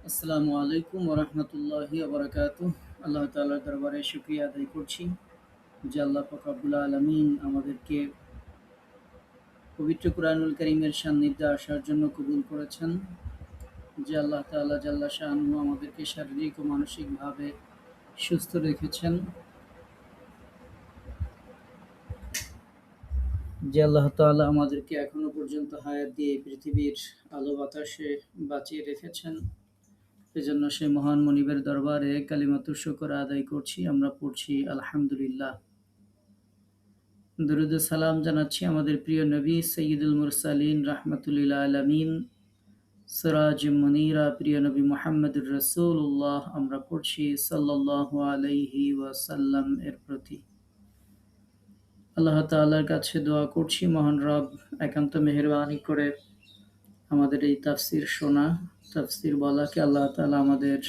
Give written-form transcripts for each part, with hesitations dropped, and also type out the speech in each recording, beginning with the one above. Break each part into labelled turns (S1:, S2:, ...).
S1: আসসালামু আলাইকুম ওরহমতুল্লাহি ওবরাকাতুহ। আল্লাহ তাআলার দরবারে শুকরিয়া আদায় করছি যে আল্লাহ পাক রব্বুল আলামিন আমাদেরকে পবিত্র কুরআনুল কারীমের সান্নিধ্যে আসার জন্য কবুল করেছেন। যে আল্লাহ তাআলা জাল্লা শাআনুহু আমাদেরকে শারীরিক ও মানসিকভাবে সুস্থ রেখেছেন। যে আল্লাহ তাআলা আমাদেরকে এখনো পর্যন্ত হায়াত দিয়ে পৃথিবীর আলো বাতাসে বাঁচিয়ে রেখেছেন। এজন্য সেই মহান মনিবের দরবারে কালিমাতুশ শুকর আদায় করছি। আমরা পড়ছি আলহামদুলিল্লাহ। দরুদ ও সালাম জানাচ্ছি আমাদের প্রিয় নবী সৈয়দুল মুরসালিন রাহমাতুল আলামিন সিরাজ মুনীরা প্রিয় নবী মুহাম্মদুর রাসূলুল্লাহ। আমরা পড়ছি সাল্লাল্লাহু আলাইহি ওয়াসাল্লাম এর প্রতি। আল্লাহ তাআলার কাছে দোয়া করছি মহান রব একান্ত মেহেরবানি করে আমাদের এই তাফসীর শোনা, তাফসীর বলাকে আল্লাহ তাআলা আমাদের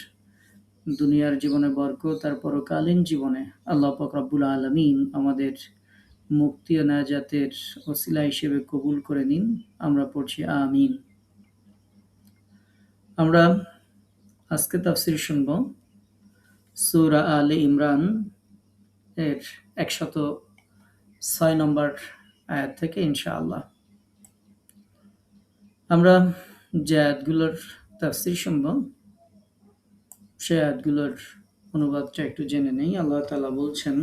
S1: দুনিয়ার জীবনে বরকত আর পরকালীন জীবনে আল্লাহ পাক রব্বুল আলামিন আমাদের মুক্তি ও নাজাতের ওসিলা হিসেবে কবুল করে নিন। আমরা পড়ছি আমিন। আমরা আজকে তাফসীর শুনব সূরা আলে ইমরান এর 106 নম্বর আয়াত থেকে ইনশাআল্লাহ। আমরা যে আয়াতগুলোর তাফসীর শুনব সেই আয়াতগুলোর অনুবাদটা একটু জেনে নেই। আল্লাহ তাআলা বলছেন,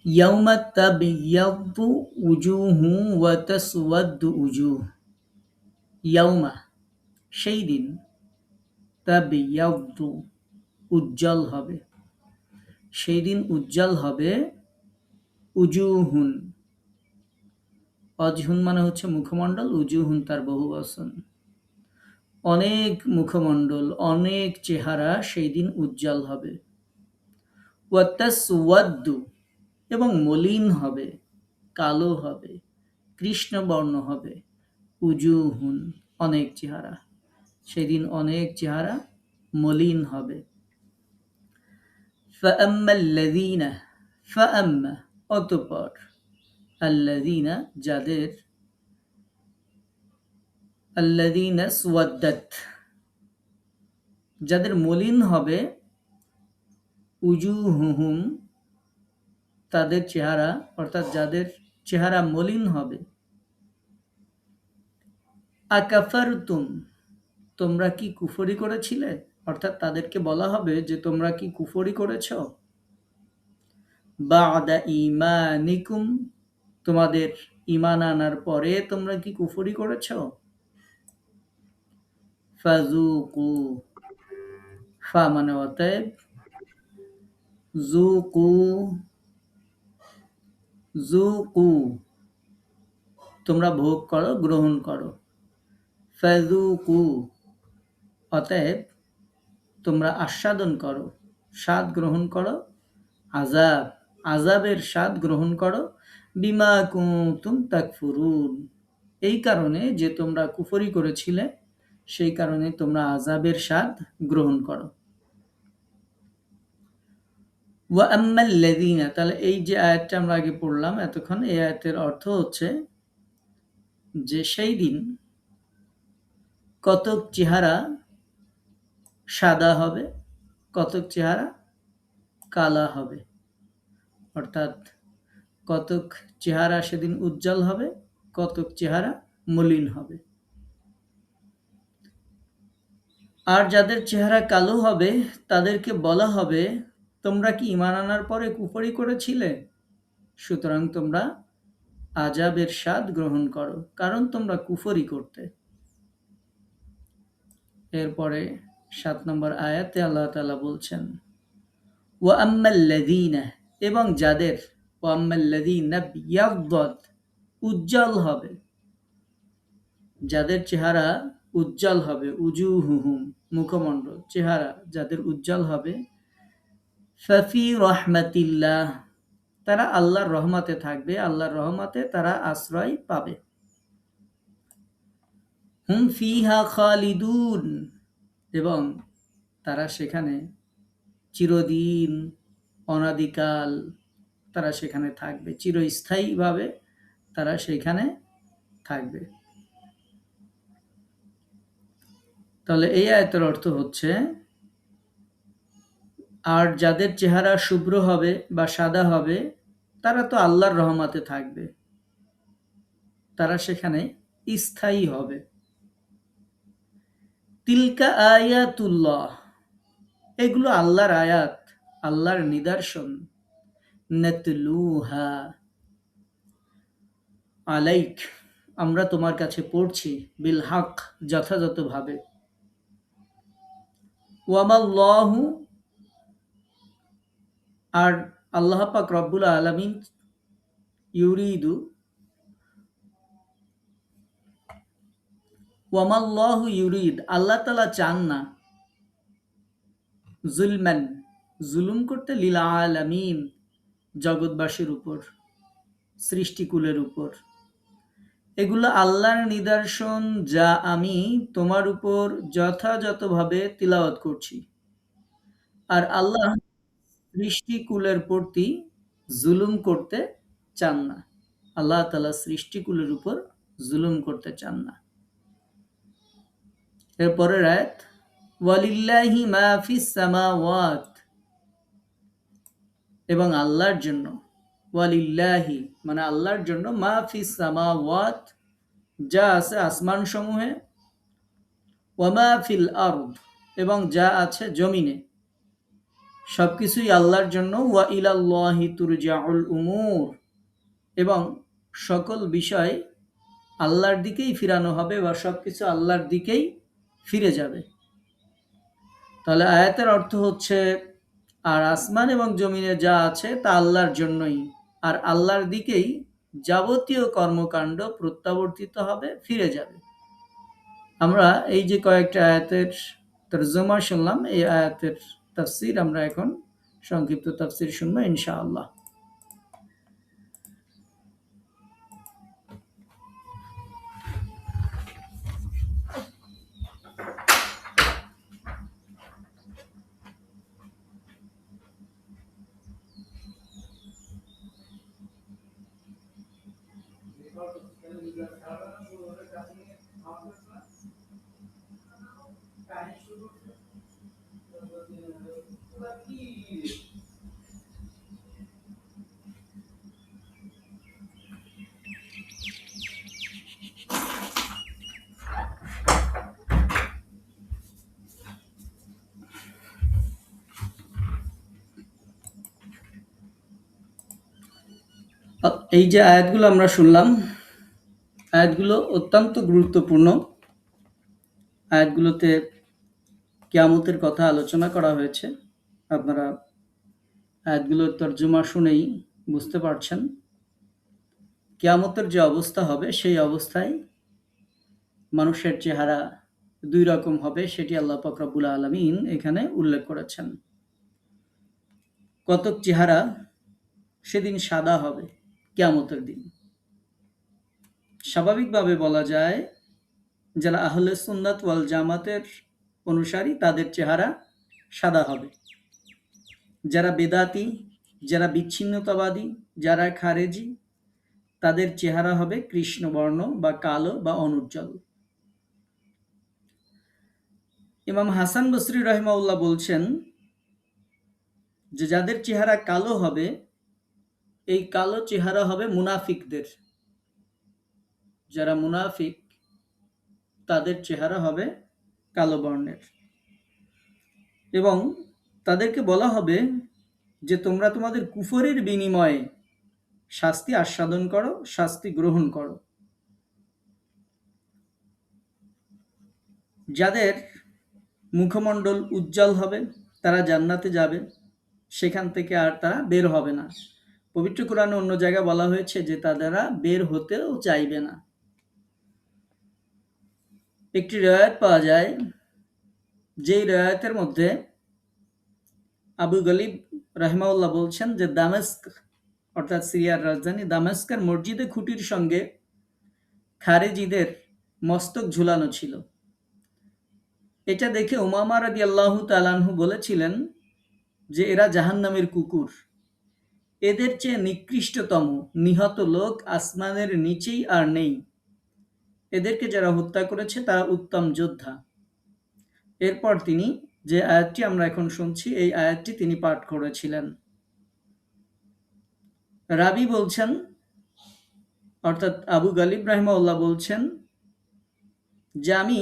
S1: ইয়াউমা তাবিয়াদ্দু উজুহু ওয়া তাসওয়াদ্দু উজুহ। ইয়াউমা সেই দিন, তাবিয়াদ্দু উজ্জ্বল হবে, সেই দিন উজ্জ্বল হবে, উজুহুন অজহুন মানে হচ্ছে মুখমণ্ডল, উজুহুন তার বহুবচন। অনেক মুখমণ্ডল, অনেক চেহারা সেই দিন উজ্জ্বল হবে। ওয়া তাসওয়াদ্দু এবং মলিন হবে, কালো হবে, কৃষ্ণবর্ণ হবে। উজুহুন অনেক চেহারা, সেদিন অনেক চেহারা মলিন হবে। ফাআম্মাল্লাযীনা ফাআম্মা অতঃপর আল্লাযীনা যাদের, আল্লাযীনা সুওয়াদ্দাত যাদের মলিন হবে, উজুহুহুম তাদের চেহারা, অর্থাৎ যাদের চেহারা মলিন হবে। আকাফারতুম তোমরা কি কুফরি করেছিলে, অর্থাৎ তাদেরকে বলা হবে যে তোমরা কি কুফরি করেছ। বা'দা ঈমানিকুম তোমাদের ঈমান আনার পরে তোমরা কি কুফরি করেছ। ফাযুকু ফা মানে অতএব, যুকু যুকু তোমরা ভোগ করো, গ্রহণ করো। ফাযুকু অতএব তোমরা আস্বাদন করো, স্বাদ গ্রহণ করো। আযাব আযাবের স্বাদ গ্রহণ করো। বিমা কুনতুম তাকফুরুন এই কারণে যে তোমরা কুফরি করেছিলে, সেই কারণে তোমরা আযাবের স্বাদ গ্রহণ করো। ওয়া আম্মাল্লাযীনা তাহলে এই যে আয়াতটা আমরা আগে পড়লাম এতক্ষণ, এই আয়াতের অর্থ হচ্ছে যে সেই দিন কতক চেহারা সাদা হবে, কতক চেহারা কালা হবে, অর্থাৎ কতক চেহারা সেদিন উজ্জ্বল হবে, কতক চেহারা মলিন হবে। আর যাদের চেহারা কালো হবে তাদেরকে বলা হবে তোমরা কি ঈমান আনার পরে কুফরি করেছিলে, সুতরাং তোমরা আযাবের স্বাদ গ্রহণ করো, কারণ তোমরা কুফরি করতে। এরপরে ৭ নম্বর আয়াতে আল্লাহ তাআলা বলছেন, ওয়া আম্মাল্লাযীনা এবং যাদের, ওয়া আম্মাল্লাযীনা বিয়াদ্দাত উজ্জ্বল হবে, যাদের চেহারা উজ্জ্বল হবে, উজুহুহুম মুখমণ্ডল চেহারা যাদের উজ্জ্বল হবে, ফাফি রাহমাতিল্লাহ তারা আল্লাহর রহমতে থাকবে, আল্লাহর রহমতে তারা আশ্রয় পাবে। হুম ফিহা খালিদুন এবং তারা সেখানে চিরদিন, অনাদিকাল তারা সেখানে থাকবে, চিরস্থায়ীভাবে তারা সেখানে থাকবে। তাহলে এই আয়াতের অর্থ হচ্ছে, আর যাদের চেহারা শুভ্র হবে বা সাদা হবে তারা তো আল্লাহর রহমতে থাকবে, তারা সেখানে স্থায়ী হবে। তিলকা আয়াতুল্লাহ, এগুলো আল্লাহর আয়াত, আল্লাহর নিদর্শন। নাতলুহা আলাইক, আমরা তোমার কাছে পড়ছি, বিল হক, যথাযথভাবে। ওয়ামাল্লাহু, আর আল্লাহ পাক রব্বুল আলামিন ইউরিদু, ওয়ামাল্লাহু ইউরিদ, আল্লাহ তাআলা চান না, জুলমান, জুলুম করতে, লিল আলামিন, জগৎবাসীর উপর, সৃষ্টিকুলের উপর। এগুলো আল্লাহর নিদর্শন যা আমি তোমার উপর যথাযথভাবে তিলাওয়াত করছি। আর আল্লাহ সৃষ্টিকুলের প্রতি জুলুম করতে চান না। আল্লাহ তাআলা সৃষ্টিকুলের উপর জুলুম করতে চান না। এরপরের আয়াত, ওয়ালিল্লাহি মা ফিস সামাওয়াত, এবং আল্লাহর জন্য, ওয়ালিল্লাহি মানে আল্লাহর জন্য, মা ফিস সামাওয়াত, যা আছে আসমান সমূহে, ওয়ামা ফিল আরদ, এবং যা আছে জমিনে, সবকিছুই আল্লাহর জন্য। ওয়া ইলাল্লাহি তুরজাউল উমুর, এবং সকল বিষয় আল্লাহর দিকেই ফিরানো হবে, বা সবকিছু আল্লাহর দিকেই ফিরে যাবে। তাহলে আয়াতের অর্থ হচ্ছে, আর আসমান এবং জমিনে যা আছে তা আল্লাহর জন্যই, আর আল্লাহর দিকেই যাবতীয় কর্মকাণ্ড প্রত্যাবর্তিত হবে, ফিরে যাবে। আমরা এই যে কয়েকটা আয়াতের তরজমা শুনলাম, এই আয়াতের তাফসির আমরা এখন সংক্ষিপ্ত তাফসির শুনবো ইনশাআল্লাহ। এই যে আয়াতগুলো আমরা শুনলাম, আয়াতগুলো অত্যন্ত গুরুত্বপূর্ণ। আয়াতগুলোতে কিয়ামতের কথা আলোচনা করা হয়েছে। আপনারা আয়াতগুলোর তর্জমা শুনেই বুঝতে পারছেন কিয়ামতের যে অবস্থা হবে, সেই অবস্থায় মানুষের চেহারা দুই রকম হবে, সেটি আল্লাহ পাক রব্বুল আলামিন এখানে উল্লেখ করেছেন। কতক চেহারা সেদিন সাদা হবে কিয়ামতের দিন। স্বাভাবিকভাবে বলা যায়, যারা আহলে সুন্নাত ওয়াল জামাতের অনুসারী তাদের চেহারা সাদা হবে। যারা বেদাতি, যারা বিচ্ছিন্নতাবাদী, যারা খারেজি, তাদের চেহারা হবে কৃষ্ণবর্ণ বা কালো বা অনুজ্জ্বল। ইমাম হাসান বসরি রাহিমাহুল্লাহ বলছেন যে যাদের চেহারা কালো হবে, এই কালো চেহারা হবে মুনাফিকদের। যারা মুনাফিক তাদের চেহারা হবে কালো বর্ণের, এবং তাদেরকে বলা হবে যে তোমরা তোমাদের কুফরের বিনিময়ে শাস্তি আস্বাদন করো, শাস্তি গ্রহণ করো। যাদের মুখমণ্ডল উজ্জ্বল হবে তারা জান্নাতে যাবে, সেখান থেকে আর তারা বের হবে না। পবিত্র কোরআনে অন্য জায়গায় বলা হয়েছে যে তারা বের হতেও চাইবে না। একটি রিওয়ায়াত পাওয়া যায়, যেই রিওয়ায়াতের মধ্যে আবু গলিব রাহিমাহুল্লাহ বলছেন যে দামেস্ক, অর্থাৎ সিরিয়ার রাজধানী দামেস্কের মসজিদে খুঁটির সঙ্গে খারেজিদের মস্তক ঝুলানো ছিল। এটা দেখে উমামা রাদিয়াল্লাহু তাআলা আনহু বলেছিলেন যে এরা জাহান্নামের কুকুর, এদের চেয়ে নিকৃষ্টতম নিহত লোক আসমানের নিচেই আর নেই। এদেরকে যারা হত্যা করেছে তারা উত্তম যোদ্ধা। এরপর তিনি যে আয়াতটি আমরা এখন শুনছি এই আয়াতটি তিনি পাঠ করেছিলেন। রাবি বলছেন, অর্থাৎ আবু গালিব রাহিমাহুল্লাহ বলছেন যে আমি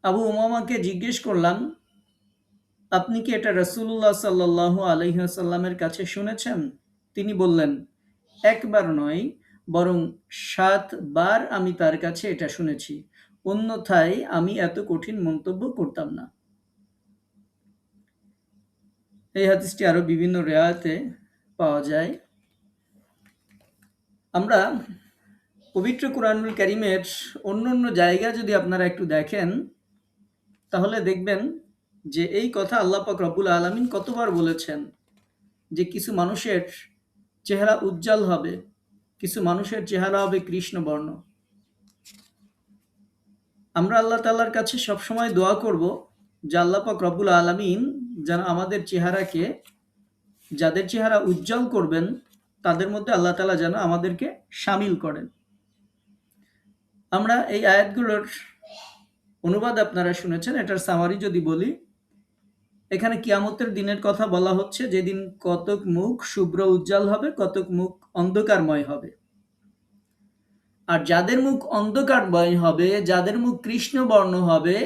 S1: আবু উমামাকে জিজ্ঞেস করলাম, আপনি কি এটা রাসূলুল্লাহ সাল্লাল্লাহু আলাইহি ওয়াসাল্লামের কাছে শুনেছেন? তিনি বললেন, একবার নয় বরং ৭ বার আমি তার কাছে এটা শুনেছি, অন্যথায় আমি এত কঠিন মন্তব্য করতাম না। এই হাদিসটি আরো বিভিন্ন রিওয়ায়াতে পাওয়া যায়। আমরা পবিত্র কুরআনুল কারীমের অন্যান্য জায়গা যদি আপনারা একটু দেখেন, তাহলে দেখবেন যে এই কথা আল্লাহ পাক রব্বুল আলামিন কতবার বলেছেন যে কিছু মানুষের চেহারা উজ্জ্বল হবে, কিছু মানুষের চেহারা হবে কৃষ্ণবর্ণ। আমরা আল্লাহ তাআলার কাছে সবসময় দোয়া করব যে আল্লাহ পাক রব্বুল আলামিন যেন আমাদের চেহারাকে, যাদের চেহারা উজ্জ্বল করবেন তাদের মধ্যে আল্লাহ তাআলা যেন আমাদেরকে শামিল করেন। আমরা এই আয়াতগুলোর অনুবাদ আপনারা শুনেছেন, এটার সামারি যদি বলি, এখানে কিয়ামতের দিনের কথা বলা হচ্ছে, যেদিন কতক মুখ শুভ্র উজ্জ্বল হবে, কতক মুখ অন্ধকারময় হবে। আর যাদের মুখ অন্ধকারময় হবে, যাদের মুখ কৃষ্ণবর্ণ হবে,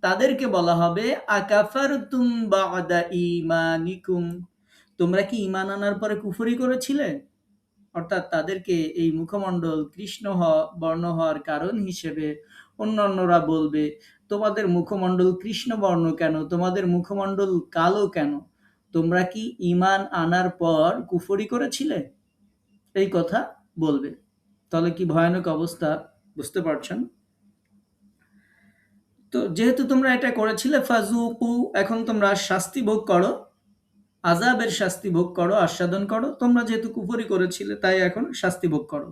S1: তাদেরকে বলা হবে আকাফারতুম বা'দা ঈমানিকুম, তোমরা কি ঈমান আনার পরে কুফরি করেছিলে? অর্থাৎ তাদেরকে এই মুখমণ্ডল কৃষ্ণ বর্ণ হওয়ার কারণ হিসেবে অন্যান্যরা বলবে, তোমাদের মুখমণ্ডল কৃষ্ণবর্ণ কেন, তোমাদের মুখমণ্ডল কালো কেন, তোমরা কি ঈমান আনার পর কুফরি করেছিলে? এই কথা বলবে। তাহলে কি ভয়ানক অবস্থা, বুঝতে পারছেন? তো যেহেতু তোমরা এটা করেছিলে, ফাজুকু, এখন তোমরা শাস্তি ভোগ করো, আযাবের শাস্তি ভোগ করো, আস্বাদন করো। তোমরা যেহেতু কুফরি করেছিলে তাই এখন শাস্তি ভোগ করো।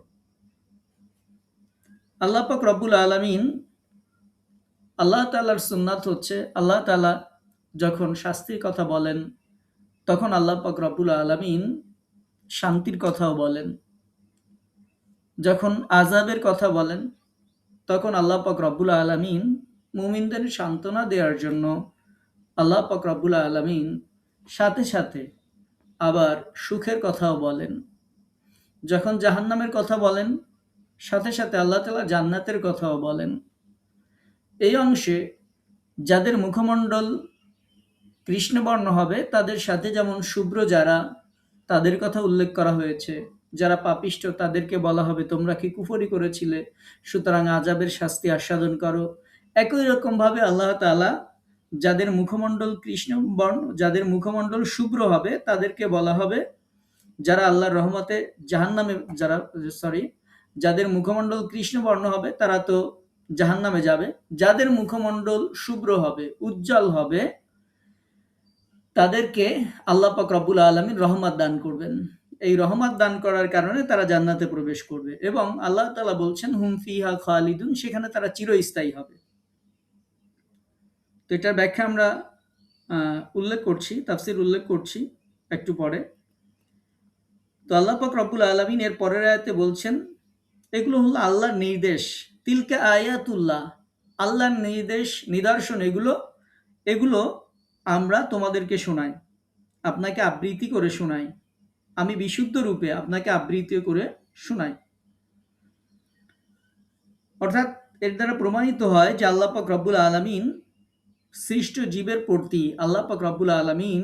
S1: আল্লাহ পাক রব্বুল আলামিন, আল্লাহ তাআলার সুন্নাত হচ্ছে আল্লাহ তাআলা যখন শাস্তির কথা বলেন তখন আল্লাহ পাক রব্বুল আলামিন শান্তির কথাও বলেন, যখন আযাবের কথা বলেন তখন আল্লাহ পাক রব্বুল আলামিন মুমিনদের সান্ত্বনা দেওয়ার জন্য আল্লাহ পাক রব্বুল আলামিন সাথে সাথে আবার সুখের কথাও বলেন। যখন জাহান্নামের কথা বলেন সাথে সাথে আল্লাহ তাআলা জান্নাতের কথাও বলেন। এই অংশে যাদের মুখমণ্ডল কৃষ্ণবর্ণ হবে তাদের সাথে যেমন শুভ্র যারা, তাদের কথা উল্লেখ করা হয়েছে, যারা পাপিষ্ঠ তাদেরকে বলা হবে তোমরা কি কুফরি করেছিলে, সুতরাং আযাবের শাস্তি আস্বাদন করো। একই রকমভাবে আল্লাহ তাআলা যাদের মুখমণ্ডল কৃষ্ণবর্ণ, যাদের মুখমণ্ডল শুভ্র হবে তাদেরকে বলা হবে, যারা আল্লাহর রহমতে জাহান্নামে, যাদের মুখমণ্ডল কৃষ্ণবর্ণ হবে তারা তো জাহান্নামে যাবে, যাদের মুখমণ্ডল শুভ্র হবে, উজ্জ্বল হবে, তাদেরকে আল্লাহ পাক রব্বুল আলামিন রহমত দান করবেন। এই রহমত দান করার কারণে তারা জান্নাতে প্রবেশ করবে এবং আল্লাহ তাআলা বলছেন হুম ফিহা খালিদুন, সেখানে তারা চিরস্থায়ী হবে। তো এটার ব্যাখ্যা আমরা উল্লেখ করছি, তাফসীর উল্লেখ করছি একটু পরে। তো আল্লাহ পাক রব্বুল আলামিন এর পরের আয়াতে বলছেন, এগুলো হলো আল্লাহর নির্দেশ, তিলকা আয়াতুল্লাহ, আল্লাহর নির্দেশ, নিদর্শন, এগুলো আমরা তোমাদেরকে শোনাই, আপনাকে আবৃত্তি করে শোনাই, আমি বিশুদ্ধ রূপে আপনাকে আবৃত্তি করে শোনাই। অর্থাৎ এর দ্বারা প্রমাণিত হয় যে আল্লাহ পাক রব্বুল আলামিন সৃষ্ট জীবের প্রতি আল্লাহ পাক রব্বুল আলামিন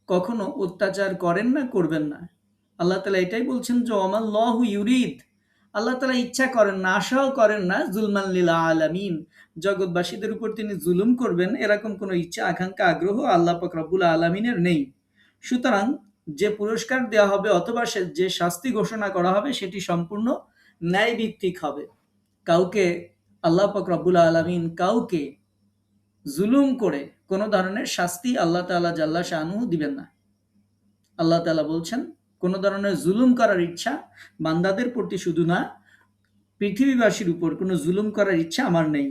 S1: কখনো অত্যাচার করেন না, করবেন না। আল্লাহ তাআলা এটাই বলছেন যে ওয়ামাল্লাহু ইউরিদ, আল্লাহ তাআলা ইচ্ছা করেন না, আশাও করেন না যুলমান লিল আলামিন, জগৎবাসীদের উপর তিনি জুলুম করবেন এরকম কোনো ইচ্ছা, আকাঙ্ক্ষা, আগ্রহ আল্লাহ পাক রব্বুল আলামিনের নেই। সুতরাং যে পুরস্কার দেওয়া হবে অথবা যে শাস্তি ঘোষণা করা হবে সেটি সম্পূর্ণ ন্যায়ভিত্তিক হবে। কাউকে আল্লাহ পাক রব্বুল আলামিন কাউকে জুলুম করে কোনো ধরনের শাস্তি আল্লাহ তাআলা জাল্লা শাআনুহু দিবেন না। আল্লাহ তাআলা বলছেন কোনো ধরনের জুলুম করার ইচ্ছা বান্দাদের প্রতি শুধু না, পৃথিবীবাসীর উপর কোনো জুলুম করার ইচ্ছা আমার নেই,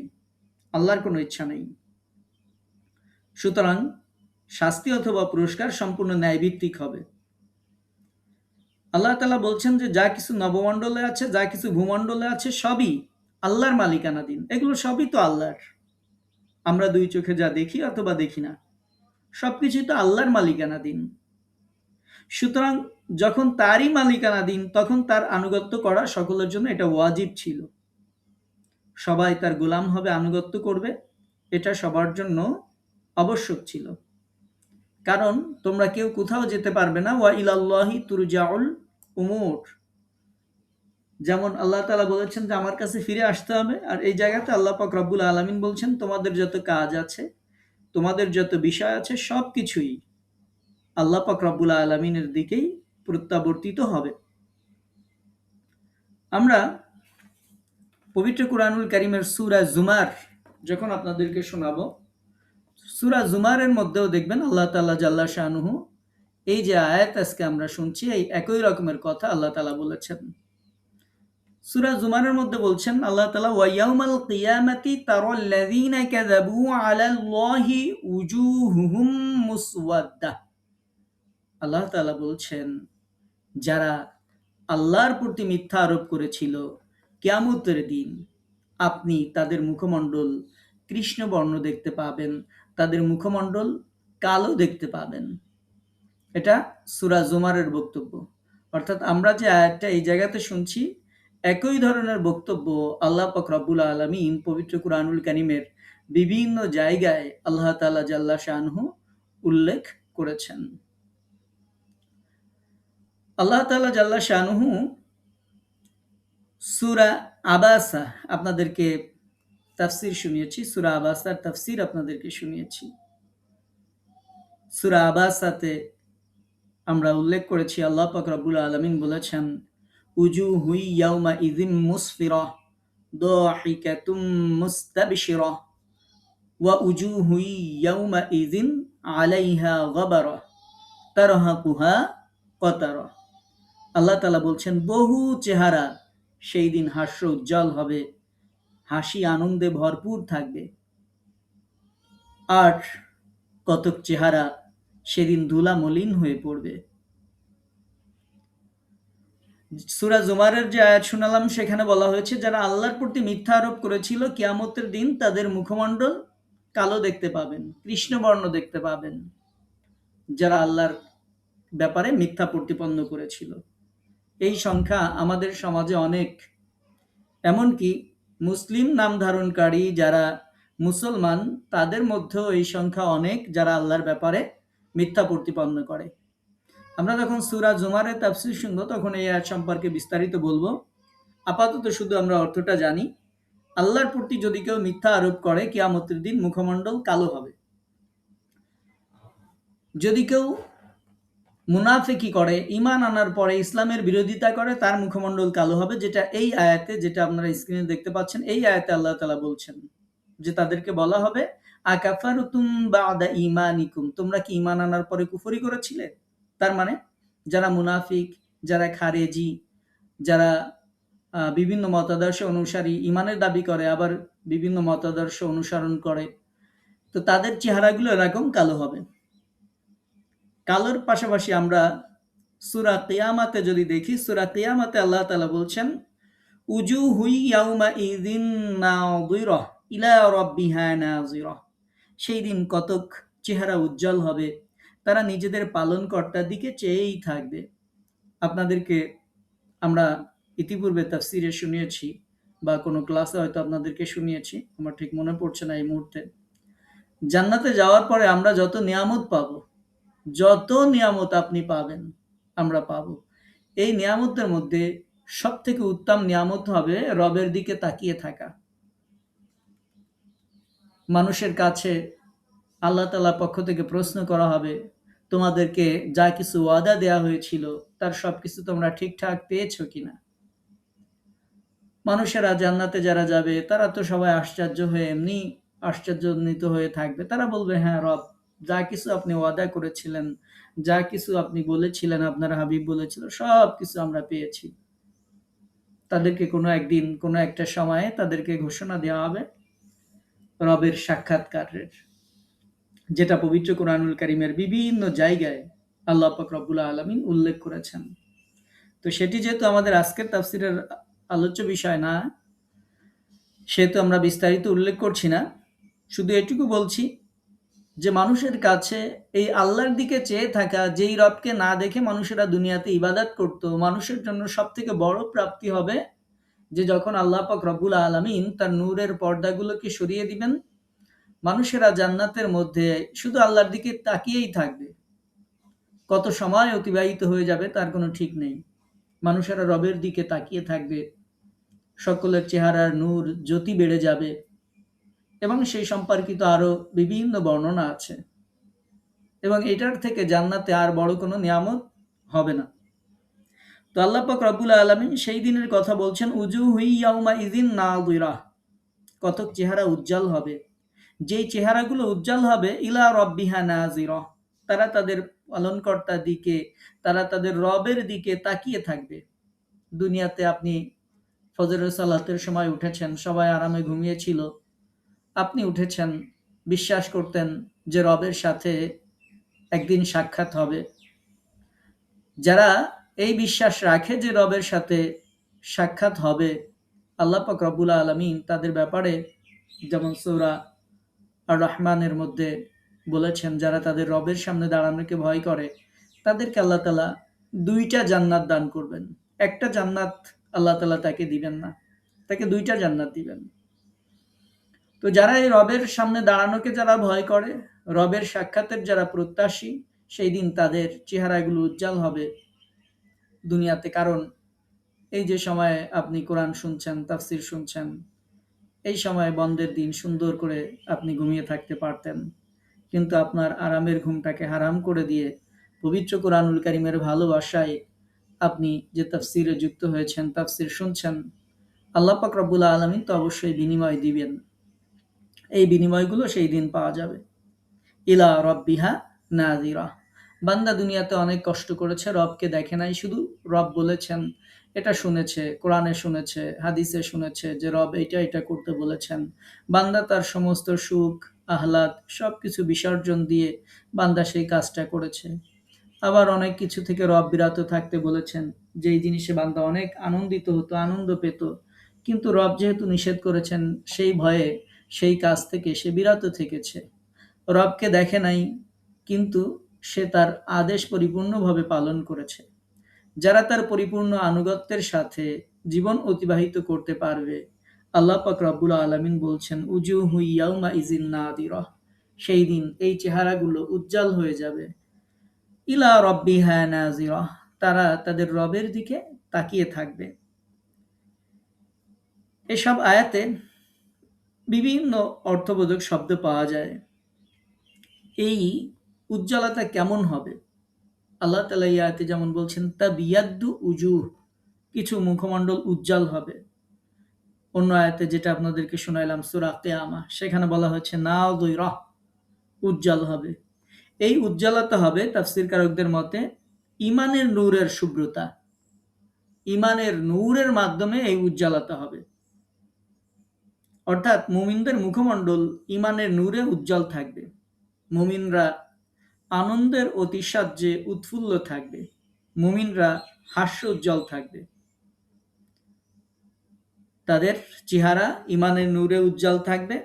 S1: আল্লাহর কোনো ইচ্ছা নেই। সুতরাং শাস্তি অথবা পুরস্কার সম্পূর্ণ ন্যায়ভিত্তিক হবে। আল্লাহ তাআলা বলছেন যে যা কিছু নবমণ্ডলে আছে, যা কিছু ভূমণ্ডলে আছে সবই আল্লাহর মালিকানাধীন, এগুলো সবই তো আল্লাহর। আমরা দুই চোখে যা দেখি অথবা দেখি না, সবকিছু তো আল্লাহর মালিকানাধীন। সুতরাং যখন তারই মালিকানাধীন, তখন তার আনুগত্য করা সকলের জন্য এটা ওয়াজিব ছিল। সবাই তার গোলাম হবে, আনুগত্য করবে, এটা সবার জন্য আবশ্যক ছিল। কারণ তোমরা কেউ কোথাও যেতে পারবে না, ওয়া ইলাল্লাহি তুরজাউল উমুর। যেমন আল্লাহ তাআলা বলেছেন যে আমার কাছে ফিরে আসতে হবে, আর এই জায়গাতে আল্লাহ পাক রব্বুল আলামিন বলছেন তোমাদের যত কাজ আছে, তোমাদের যত বিষয় আছে, সবকিছুই আল্লাহ পাক রব্বুল আলামিনের দিকেই প্রত্যাবর্তিত হবে। আমরা পবিত্র কুরআনুল কারীমের সূরা জুমার যখন আপনাদেরকে শোনাবো, সূরা জুমারের মধ্যেও দেখবেন আল্লাহ তাআলা জাল্লা শানুহু এই যে আয়াত আজকে আমরা শুনছি, এই একই রকমের কথা আল্লাহ তাআলা বলেছেন। সূরা জুমারের মধ্যে বলছেন আল্লাহ তাআলা, ওয়া ইয়াউমাল কিয়ামাতি তারাল্লাযীনা কাযাবু আলাল্লাহি উজুহুহুম মুসওয়াদ্দা। আল্লাহ তাআলা বলছেন যারা আল্লাহর প্রতি মিথ্যা আরোপ করেছিল, কিয়ামতের দিন আপনি তাদের মুখমণ্ডল কৃষ্ণবর্ণ দেখতে পাবেন, তাদের মুখমণ্ডল কালো দেখতে পাবেন। এটা সূরা জুমারের বক্তব্য। অর্থাৎ আমরা যে আয়াতটা এই জায়গাতে শুনছি, একই ধরনের বক্তব্য আল্লাহ পাক রব্বুল আলামিন পবিত্র কুরআনুল কারীমের বিভিন্ন জায়গায় আল্লাহ তাআলা জাল্লা শানহু উল্লেখ করেছেন। আল্লাহ তাআলা জাল্লা শানহু সূরা আবাসা আপনাদেরকে তাফসীর শুনিয়েছি, সূরা আবাসার তাফসীর আপনাদেরকে শুনিয়েছি। সূরা আবাসাতে আমরা উল্লেখ করেছি আল্লাহ পাক রব্বুল আলামিন বলেছেন, উজুহু ইয়াউমা ইযিম মুসফিরাহ দাহিকাতুম মুস্তাবশিরাহ ওয়া উজুহু ইয়াউমা ইযিন আলাইহা গাবারা তারহাকুহা কতারা। আল্লাহ তাআলা বলছেন বহু চেহারা সেই দিন হাস্য উজ্জ্বল হবে, হাসি আনন্দে ভরপুর থাকবে। আর কতক চেহারা সেদিন ধুলা মলিন হয়ে পড়বে। সূরা জুমারের যে আয়াত শোনালাম সেখানে বলা হয়েছে যারা আল্লাহর প্রতি মিথ্যা আরোপ করেছিল, কিয়ামতের দিন তাদের মুখমণ্ডল কালো দেখতে পাবেন, কৃষ্ণবর্ণ দেখতে পাবেন, যারা আল্লাহর ব্যাপারে মিথ্যা প্রতিপন্ন করেছিল। এই সংখ্যা আমাদের সমাজে অনেক। এমনকি মুসলিম নাম ধারণকারী যারা মুসলমান, তাদের মধ্যেও এই সংখ্যা অনেক যারা আল্লাহর ব্যাপারে মিথ্যা প্রতিপন্ন করে। আমরা যখন সূরা জুমারের তাফসীর শুনবো তখন এই আয়াত সম্পর্কে বিস্তারিত বলবো। আপাতত শুধু আমরা অর্থটা জানি। আল্লাহর প্রতি যদি কেউ মিথ্যা আরোপ করে, কিয়ামতের দিন মুখমণ্ডল কালো হবে। যদি কেউ মুনাফিকি করে, ঈমান আনার পরে ইসলামের বিরোধিতা করে, তার মুখমণ্ডল কালো হবে। যেটা এই আয়াতে, যেটা আপনারা স্ক্রিনে দেখতে পাচ্ছেন, এই আয়াতে আল্লাহ তাআলা বলছেন যে তাদেরকে বলা হবে, আকাফারতুম বা'দা ঈমানিকুম, তোমরা কি ঈমান আনার পরে কুফরি করেছিলে? তার মানে যারা মুনাফিক, যারা খারেজি, যারা বিভিন্ন মতাদর্শ অনুসারী, ঈমানের দাবি করে আবার বিভিন্ন মতাদর্শ অনুসরণ করে, তো তাদের চেহারাগুলো এরকম কালো হবে। কালোর পাশাপাশি আমরা সূরা কিয়ামাতে যদি দেখি, সূরা কিয়ামাতে আল্লাহ তাআলা বলছেন, উজুহু ইয়াউমা ইযিন নাযিরাহ ইলা রাব্বিহা নাযিরাহ। সেই দিন কতক চেহারা উজ্জ্বল হবে, তারা নিজেদের পালনকর্তার দিকে চেয়েই থাকবে। আপনাদেরকে আমরা ইতিপূর্বে তাফসীরে শুনিয়েছি বা কোনো ক্লাসে হয়তো আপনাদেরকে শুনিয়েছি, আমার ঠিক মনে পড়ছে না এই মুহূর্তে। জান্নাতে যাওয়ার পরে আমরা যত নিয়ামত পাবো, যত নিয়ামত আপনি পাবেন, আমরা পাবো, এই নিয়ামতের মধ্যে সবথেকে উত্তম নিয়ামত হবে রবের দিকে তাকিয়ে থাকা। মানুষের কাছে আল্লাহ তাআলার পক্ষ থেকে প্রশ্ন করা হবে, তোমাদেরকে যা কিছু ওয়াদা দেয়া হয়েছিল তার সবকিছু তোমরা ঠিকঠাক পেয়েছো কিনা? মানুষেরা জান্নাতে যারা যাবে তারা তো সবাই আশ্চর্য হয়ে এমনি আশ্চর্যান্বিত হয়ে থাকবে। তারা বলবে, হ্যাঁ রব, যা কিছু আপনি ওয়াদা করেছিলেন, যা কিছু আপনি বলেছিলেন, আপনার হাবিব বলেছিল, সব কিছু আমরা পেয়েছি। তাদেরকে কোনো একদিন কোনো একটা সময়ে তাদেরকে ঘোষণা দেওয়া হবে রবের সাক্ষাৎকারের, যেটা পবিত্র কুরআনুল কারীমের বিভিন্ন জায়গায় আল্লাহ পাক রব্বুল আলামিন উল্লেখ করেছেন। তো সেটি যেহেতু আমাদের আজকের তাফসীরের আলোচ্য বিষয় না, সেহেতু আমরা বিস্তারিত উল্লেখ করছি না। শুধু এটুকু বলছি যে মানুষের কাছে এই আল্লাহর দিকে চেয়ে থাকা, যেই রবকে না দেখে মানুষেরা দুনিয়াতে ইবাদত করত, মানুষের জন্য সবথেকে বড় প্রাপ্তি হবে যে যখন আল্লাহ পাক রব্বুল আলামিন তার নূরের পর্দাগুলোকে সরিয়ে দিবেন, মানুষেরা জান্নাতের মধ্যে শুধু আল্লাহর দিকে তাকিয়েই থাকবে। কত সময় অতিবাহিত হয়ে যাবে তার কোনো ঠিক নেই। মানুষেরা রবের দিকে তাকিয়ে থাকবে, সকলের চেহারার নূর জ্যোতি বেড়ে যাবে এবং সেই সম্পর্কিত আরো বিভিন্ন বর্ণনা আছে। এবং এটার থেকে জান্নাতে আর বড় কোনো নিয়ামত হবে না। তো আল্লাহ পাক রব্বুল আলামিন সেই দিনের কথা বলছেন, উজুহু ইয়াউমা ইযিন নাযিরা, কতক চেহারা উজ্জ্বল হবে, যেই চেহারাগুলো উজ্জ্বল হবে, ইলা রব্বিহা নাযিরা, তারা তাদের পালনকর্তার দিকে, তারা তাদের রবের দিকে তাকিয়ে থাকবে। দুনিয়াতে আপনি ফজরের সালাতের সময় উঠেছেন, সবাই আরামে ঘুমিয়েছিল, আপনি উঠেছেন, বিশ্বাস করতেন যে রবের সাথে একদিন সাক্ষাৎ হবে। যারা এই বিশ্বাস রাখে যে রবের সাথে সাক্ষাৎ হবে, আল্লাহ পাক রব্বুল আলামিন তাদের ব্যাপারে যেমন সূরা আর রহমানের মধ্যে বলেছেন, যারা তাদের রবের সামনে দাঁড়ানোকে ভয় করে তাদেরকে আল্লাহ তাআলা দুইটা জান্নাত দান করবেন। একটা জান্নাত আল্লাহ তাআলা তাকে দিবেন না, তাকে দুইটা জান্নাত দিবেন। তো যারা এই রবের সামনে দাঁড়ানোকে যারা ভয় করে, রবের সাক্ষাতের যারা প্রত্যাশী, সেই দিন তাদের চেহারাগুলো উজ্জ্বল হবে দুনিয়াতে। কারণ এই যে সময়ে আপনি কোরআন শুনছেন, তাফসির শুনছেন, এই সময় বন্ধের দিন সুন্দর করে আপনি ঘুমিয়ে থাকতে পারতেন, কিন্তু আপনার আরামের ঘুমটাকে হারাম করে দিয়ে পবিত্র কোরআনুল কারীমের ভালোবাসায় আপনি যে তাফসিরে যুক্ত হয়েছেন, তাফসির শুনছেন, আল্লাহ পাক রব্বুল আলামিন তো অবশ্যই বিনিময় দিবেন। এই বিনিময়গুলো সেই দিন পাওয়া যাবে। ইলা রব্বিহা নাযিরা, বান্দা দুনিয়াতে অনেক কষ্ট করেছে, রবকে দেখে নাই, শুধু রব বলেছেন, এটা শুনেছে, কোরআনে শুনেছে, হাদিসে শুনেছে যে রব এটা এটা করতে বলেছেন। বান্দা তার সমস্ত সুখ আহ্লাদ সবকিছু বিসর্জন দিয়ে বান্দা সেই কাজটা করেছে। আবার অনেক কিছু থেকে রব বিরত থাকতে বলেছেন, যেই জিনিসে বান্দা অনেক আনন্দিত হতো, আনন্দ পেত, কিন্তু রব যেহেতু নিষেধ করেছেন, সেই ভয়ে সেই কাজ থেকে সে বিরত থেকেছে। রবকে দেখে নাই, কিন্তু সে তার আদেশ পরিপূর্ণভাবে পালন করেছে। যারা তার পরিপূর্ণ আনুগত্যের সাথে জীবন অতিবাহিত করতে পারবে, আল্লাহ পাক রব্বুল আলামিন বলছেন, উজুহু ইয়াউমা ইযিন নাদিরা, সেই দিন এই চেহারাগুলো উজ্জ্বল হয়ে যাবে। ইলা রব্বিহা নাযিরা, তারা তাদের রবের দিকে তাকিয়ে থাকবে। এসব আয়াতে বিভিন্ন অর্থবোধক শব্দ পাওয়া যায়। এই উজ্জ্বলতা কেমন হবে? আল্লাহ তাআলা এই আয়াতে যেমন বলছেন, তাবিয়াদ্দু উজুহ, কিছু মুখমণ্ডল উজ্জ্বল হবে। অন্য আয়াতে যেটা আপনাদেরকে শোনাইলাম সূরা কিয়ামা, সেখানে বলা হয়েছে নাযিরা, উজ্জ্বল হবে। এই উজ্জ্বলতা হবে তাফসীরকারকদের মতে ঈমানের নূরের শুভ্রতা, ঈমানের নূরের মাধ্যমে এই উজ্জ্বলতা হবে। অর্থাৎ মুমিনদের মুখমণ্ডল ঈমানের নূরে উজ্জ্বল থাকবে। মুমিনরা আনন্দের অতিশয্যে উৎফুল্ল থাকবে, মুমিনরা হাস্য উজ্জ্বল থাকবে, তাদের চেহারা ঈমানের নূরে উজ্জ্বল থাকবে।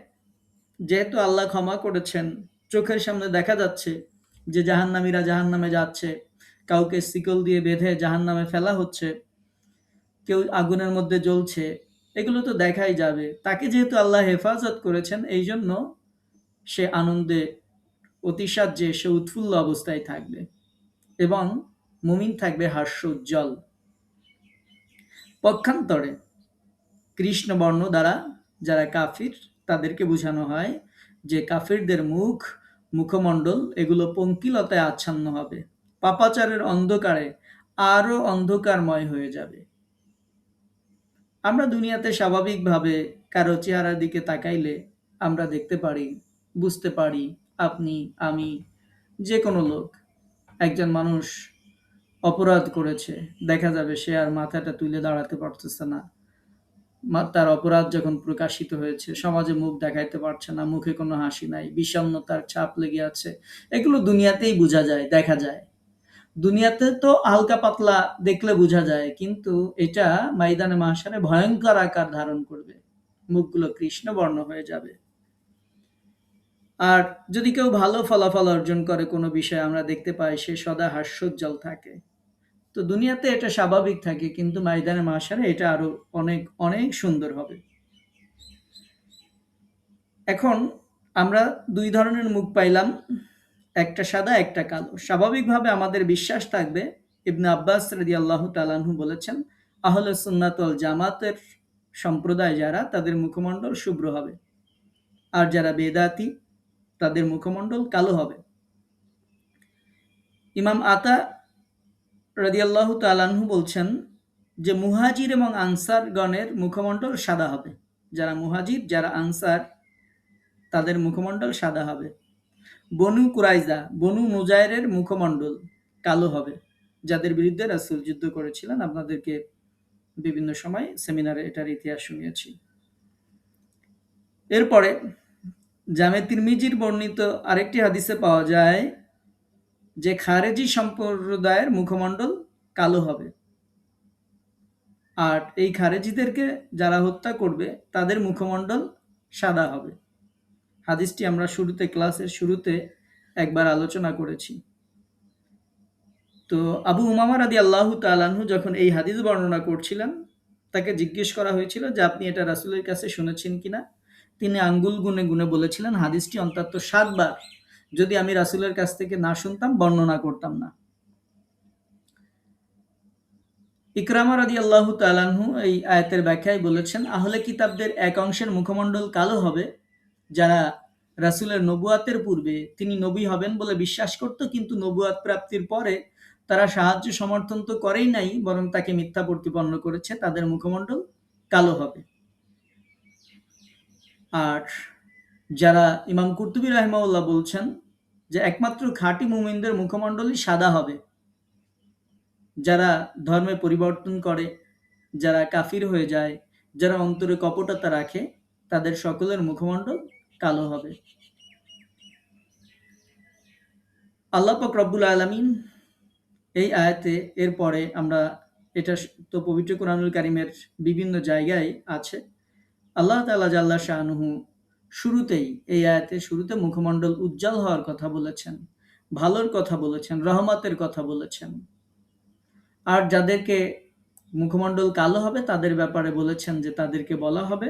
S1: যেহেতু আল্লাহ ক্ষমা করেছেন, চোখের সামনে দেখা যাচ্ছে যে জাহান্নামীরা জাহান্নামে যাচ্ছে, কাউকে শিকল দিয়ে বেঁধে জাহান্নামে ফেলা হচ্ছে, কেউ আগুনের মধ্যে জ্বলছে, এগুলো তো দেখাই যাবে। তাকে যেহেতু আল্লাহ হেফাজত করেছেন, এই জন্য সে আনন্দে অতিশয্যে সে উৎফুল্ল অবস্থায় থাকবে এবং মুমিন থাকবে হাস্য উজ্জ্বল। পক্ষান্তরে কৃষ্ণবর্ণ দ্বারা যারা কাফির, তাদেরকে বোঝানো হয় যে কাফিরদের মুখমণ্ডল এগুলো পঙ্কিলতায় আচ্ছন্ন হবে, পাপাচারের অন্ধকারে আরো অন্ধকারময় হয়ে যাবে। আমরা দুনিয়াতে স্বাভাবিকভাবে কারো চেহারার দিকে তাকাইলে আমরা দেখতে পারি, বুঝতে পারি, আপনি, আমি, যে কোনো লোক, একজন মানুষ অপরাধ করেছে, দেখা যাবে সে আর মাথাটা তুলে দাঁড়াতে পারতেছে না। তার অপরাধ যখন প্রকাশিত হয়েছে, সমাজে মুখ দেখাইতে পারছে না, মুখে কোনো হাসি নাই, বিষণ্ণতার ছাপ লেগে আছে। এগুলো দুনিয়াতেই বোঝা যায়, দেখা যায়। দুনিয়াতে তো হালকা পাতলা দেখলে বোঝা যায়, কিন্তু এটা ময়দানে মাহশারে ভয়ঙ্কর আকার ধারণ করবে, মুখগুলো কৃষ্ণবর্ণ হয়ে যাবে। আর যদি কেউ ভালো ফলাফল অর্জন করে কোনো বিষয়ে, আমরা দেখতে পাই সে সদা হাস্যোজ্জ্বল থাকে। তো দুনিয়াতে এটা স্বাভাবিক থাকে, কিন্তু ময়দানে মাশারে এটা আরো অনেক অনেক সুন্দর হবে। এখন আমরা দুই ধরনের মুখ পাইলাম, একটা সাদা একটা কালো। স্বাভাবিকভাবে আমাদের বিশ্বাস থাকবে, ইবনে আব্বাস রাদিয়াল্লাহু তাআলা আনহু বলেছেন, আহলে সুন্নাত ওয়াল জামাতের সম্প্রদায় যারা, তাদের মুখমণ্ডল শুভ্র হবে, আর যারা বেদাতি তাদের মুখমণ্ডল কালো হবে। ইমাম আতা রাদিয়াল্লাহু তাআলা আনহু বলছেন যে মুহাজির এবং আনসার গণের মুখমণ্ডল সাদা হবে। যারা মুহাজির, যারা আনসার, তাদের মুখমণ্ডল সাদা হবে। বনু কুরাইজা, বনু নুজাইরের মুখমণ্ডল কালো হবে, যাদের বিরুদ্ধে রাসূল যুদ্ধ করেছিলেন। আপনাদেরকে বিভিন্ন সময় সেমিনারে এটার ইতিহাস শুনিয়েছি। এরপরে জামে তিরমিজির বর্ণিত আরেকটি হাদিসে পাওয়া যায় যে খারেজি সম্প্রদায়ের মুখমণ্ডল কালো হবে, আর এই খারেজিদেরকে যারা হত্যা করবে তাদের মুখমণ্ডল সাদা হবে। হাদিসটি আমরা ক্লাসের শুরুতে একবার আলোচনা করেছি। তো আবু উমামা রাদিয়াল্লাহু তাআলা আনহু যখন এই হাদিস বর্ণনা করছিলেন, তাকে জিজ্ঞেস করা হয়েছিল যে আপনি এটা রাসূলের কাছে শুনেছেন কিনা। তিনি আঙ্গুল গুনে গুনে বলেছিলেন হাদিসটি অন্তত ৭ বার, যদি আমি রাসূলের কাছ থেকে না শুনতাম বর্ণনা করতাম না। ইকরামা রাদিয়াল্লাহু তাআলা আনহু এই আয়াতের ব্যাখ্যায় বলেছেন, আহলে কিতাবদের এক অংশের মুখমণ্ডল কালো হবে, যারা রাসূলের নবুয়াতের পূর্বে তিনি নবী হবেন বলে বিশ্বাস করত, কিন্তু নবুয়াত প্রাপ্তির পরে তারা সাহায্য সমর্থন তো করেই নাই, বরং তাকে মিথ্যা প্রতিপন্ন করেছে, তাদের মুখমণ্ডল কালো হবে। আর যারা ইমাম কুরতুবী রাহিমাহুল্লাহ বলছেন যে একমাত্র খাঁটি মুমিনদের মুখমণ্ডলই সাদা হবে। যারা ধর্মে পরিবর্তন করে, যারা কাফির হয়ে যায়, যারা অন্তরে কপটতা রাখে, তাদের সকলের মুখমণ্ডল কালো হবে। আল্লাহ পাক রব্বুল আলামিন এই আয়াতে, এরপরে আমরা এটা তো পবিত্র কোরআনুল কারীমের বিভিন্ন জায়গায় আছে, আল্লাহ তাআলা জাল্লা শানুহু শুরুতেই, এই আয়াতে শুরুতে মুখমণ্ডল উজ্জ্বল হওয়ার কথা বলেছেন, ভালোর কথা বলেছেন, রহমতের কথা বলেছেন। আর যাদেরকে মুখমণ্ডল কালো হবে তাদের ব্যাপারে বলেছেন যে তাদেরকে বলা হবে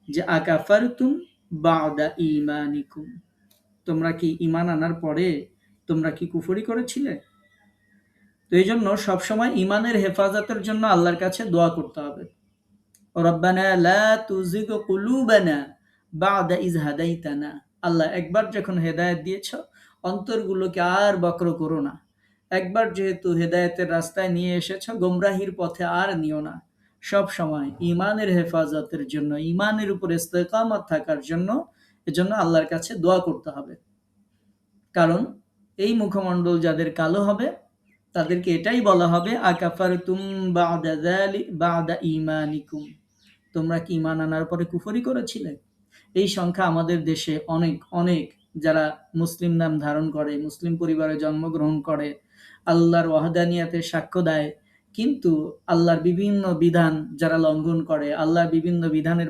S1: যে আকাফারতুম বাদা ঈমানিকুম, তোমরা কি ঈমান আনার পরে তোমরা কি কুফরি করেছিলে? তো এই জন্য সবসময় ঈমানের হেফাজতের জন্য আল্লাহর কাছে দোয়া করতে হবে। রব্বানা লা তুজিগ কুলুবানা বাদা ইজ হাদাইতানা, আল্লাহ একবার যখন হেদায়েত দিয়েছ, অন্তরগুলোকে আর বক্র করো না। একবার যেহেতু হেদায়েতের রাস্তায় নিয়ে এসেছ, গোমরাহির পথে আর নিও না। সব সময় ঈমানের হেফাজতের জন্য, ঈমানের উপর ইস্তেকামত থাকার জন্য, এজন্য আল্লাহর কাছে দোয়া করতে হবে। কারণ এই মুখমণ্ডল যাদের কালো হবে, তাদেরকে এটাই বলা হবে আকাফারতুম বাদা ঈমানিকুম, তোমরা কি ঈমান আনার পরে কুফরি করেছিলে? এই সংখ্যা আমাদের দেশে অনেক অনেক, যারা মুসলিম নাম ধারণ করে, মুসলিম পরিবারে জন্মগ্রহণ করে, আল্লাহর ওয়াহদানিয়াতের সাক্ষ্য দেয়, কিন্তু আল্লাহর বিভিন্ন বিধান যারা লঙ্ঘন করে, আল্লাহর বিভিন্ন বিধানের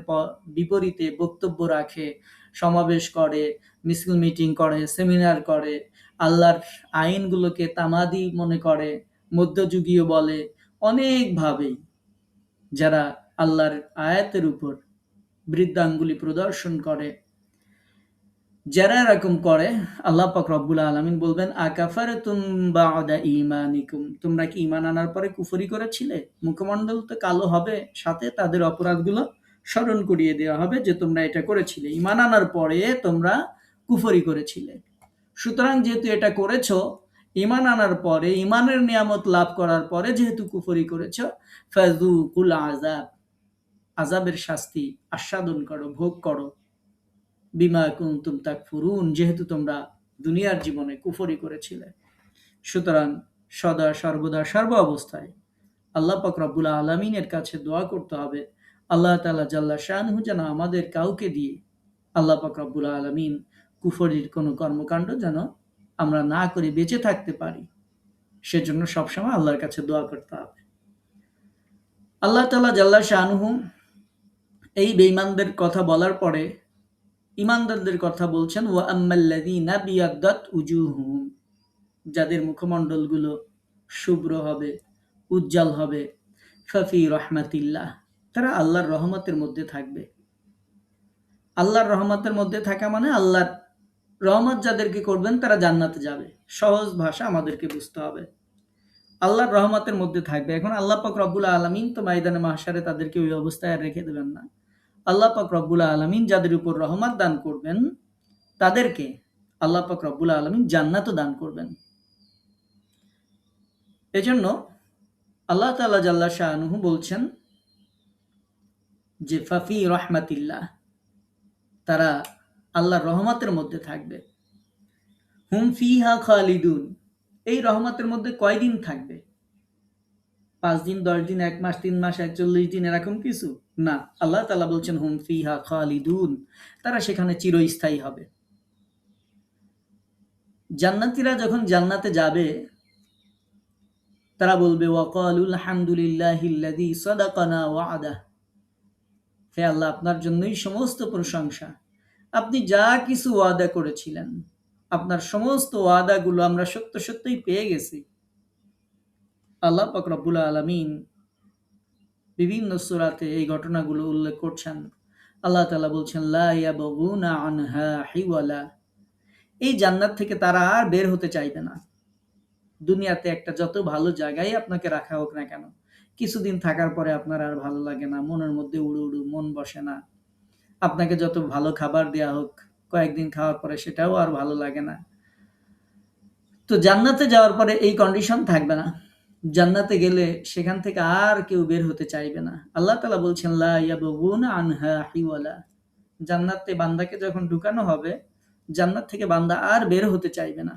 S1: বিপরীতে বক্তব্য রাখে, সমাবেশ করে, মিছিল মিটিং করে, সেমিনার করে, আল্লাহর আইনগুলোকে তামাদি মনে করে, মধ্যযুগীয় বলে, অনেকভাবেই যারা আল্লাহর আয়াতের উপর বৃদ্ধাঙ্গুলি প্রদর্শন করে, যারা এরকম করে, আল্লাহ পাক রব্বুল আলামিন বলবেন আকাফারতুম বাদা ঈমানিকুম, তোমরা কি ঈমান আনার পরে কুফরি করেছিলে? মুখমণ্ডল তো কালো হবে, সাথে তাদের অপরাধগুলো স্মরণ করিয়ে দেওয়া হবে যে তোমরা এটা করেছিলে, ঈমান আনার পরে তোমরা কুফরি করেছিলে। সুতরাং যেহেতু এটা করেছো, ঈমান আনার পরে, ঈমানের নিয়ামত লাভ করার পরে যেহেতু কুফরি করেছো, ফাযুকুল আযাব, আযাবের শাস্তি আস্বাদন করো, ভোগ করো, বিমা কুনতুম তাকফুরুন, যেহেতু তোমরা দুনিয়ার জীবনে কুফরি করেছিলে। সুতরাং সদা সর্বদা সর্ব অবস্থায় আল্লাহ পাক রব্বুল আলামিনের কাছে দোয়া করতে হবে, আল্লাহ তাআলা জাল্লা শানহু যেন আমাদের কাউকে দিয়ে, আল্লাহ পাক রব্বুল আলামিন কুফরির কোনো কর্মকাণ্ড যেন আমরা না করে বেঁচে থাকতে পারি, সেজন্য সবসময় আল্লাহর কাছে দোয়া করতে হবে। আল্লাহ তাআলা জাল্লা শানহু এই বেঈমানদের কথা বলার পরে ঈমানদারদের কথা বলছেন, ওয়া আম্মাল্লাযীনা বিয়াদ্দাত উজুহুম, যাদের মুখমণ্ডলগুলো শুভ্র হবে, উজ্জ্বল হবে, ফাফি রাহমাতিল্লাহ, তারা আল্লাহর রহমতের মধ্যে থাকবে। আল্লাহর রহমতের মধ্যে থাকা মানে আল্লাহর রহমত যাদেরকে করবেন তারা জান্নাতে যাবে। সহজ ভাষা আমাদেরকে বুঝতে হবে। আল্লাহর রহমতের মধ্যে থাকবে। এখন আল্লাহ পাক রব্বুল আলামিন তো ময়দানে মাহশারে তাদেরকে ওই অবস্থায় আর রেখে দেবেন না। আল্লাহ পাক রব্বুল আলামিন যাদের উপর রহমত দান করবেন তাদেরকে আল্লাহ পাক রব্বুল আলামিন জান্নাতও দান করবেন। এজন্য আল্লাহ তাআলা জাল্লা শাআনুহু বলছেন যে ফাফি রাহমাতিল্লাহ, তারা আল্লাহর রহমতের মধ্যে থাকবে। হুম ফিহা খালিদুন, এই রহমতের মধ্যে কয়দিন থাকবে? 5 দিন, 10 দিন, 1 মাস, 3 মাস, 41 দিন, এরকম কিছু না। আল্লাহ তাআলা বলছেন হুম ফিহা খালিদুন, তারা সেখানে চিরস্থায়ী হবে। জান্নাতীরা যখন জান্নাতে যাবে তারা বলবে ওয়াকালুল হামদুলিল্লাহিল্লাযী সাদাকানা ওয়া'দা, হে আল্লাহ আপনার জন্যই সমস্ত প্রশংসা, আপনি যা কিছু ওয়াদা করেছিলেন আপনার সমস্ত ওয়াদাগুলো আমরা সত্য সত্যই পেয়ে গেছি। আল্লাহ পাক রব্বুল আলামিন বিভিন্ন সূরাতে এই ঘটনাগুলো উল্লেখ করছেন। আল্লাহ তাআলা বলছেন লা ইয়াবগুনা আনহা হিওয়ালা, এই জান্নাত থেকে তারা আর বের হতে চাইবে না। দুনিয়াতে একটা যত ভালো জায়গায় আপনাকে রাখা হোক না কেন, কিছুদিন থাকার পরে আপনার আর ভালো লাগে না, মনের মধ্যে উড়ু উড়ু, মন বসে না। আপনাকে যত ভালো খাবার দেয়া হোক, কয়েকদিন খাওয়ার পরে সেটাও আর ভালো লাগে না। তো জান্নাতে যাওয়ার পরে এই কন্ডিশন থাকবে না। জান্নাতে গেলে সেখান থেকে আর কেউ বের হতে চাইবে না। আল্লাহ তাআলা বলছেন লা ইয়াবগুনা আনহা হিওয়ালা, জান্নাতে বান্দাকে যখন ঢুকানো হবে জান্নাত থেকে বান্দা আর বের হতে চাইবে না।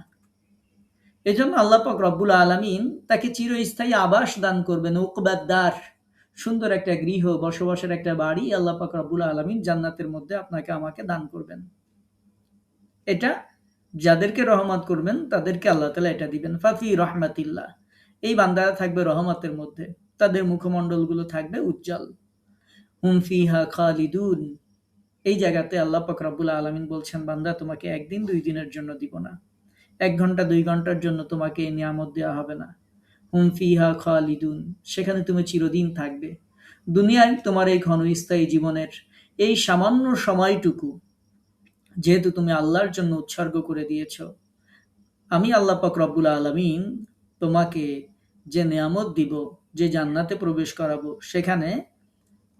S1: এজন্য আল্লাহ পাক রব্বুল আলামিন তাকে চিরস্থায়ী আবাস দান করবেন, উকবাদ দার, সুন্দর একটা গৃহ, বসবাসের একটা বাড়ি আল্লাহ পাক রব্বুল আলামিন জান্নাতের মধ্যে আপনাকে আমাকে দান করবেন। এটা যাদেরকে রহমত করবেন তাদেরকে আল্লাহ তাআলা এটা দিবেন। ফাফি রাহমাতিল্লাহ, এই বান্দারা থাকবে রহমতের মধ্যে, তাদের মুখমণ্ডলগুলো থাকবে উজ্জ্বল। হুম ফিহা খালিদুন, এই জায়গাতে আল্লাহ পাক রব্বুল আলামিন বলছেন বান্দা তোমাকে একদিন 2 দিনের জন্য দিব না, 1 ঘন্টা 2 ঘন্টার জন্য তোমাকে এই নিয়ামত দেওয়া হবে না। হুম ফিহা খালিদুন, সেখানে তুমি চিরদিন থাকবে। দুনিয়ায় তোমার এই ক্ষণস্থায়ী জীবনের এই সামান্য সময়টুকু যেহেতু তুমি আল্লাহর জন্য উৎসর্গ করে দিয়েছ, আমি আল্লাহ পাক রব্বুল আলামিন তোমাকে যে নিয়ামত দিব, যে জান্নাতে প্রবেশ করাবো, সেখানে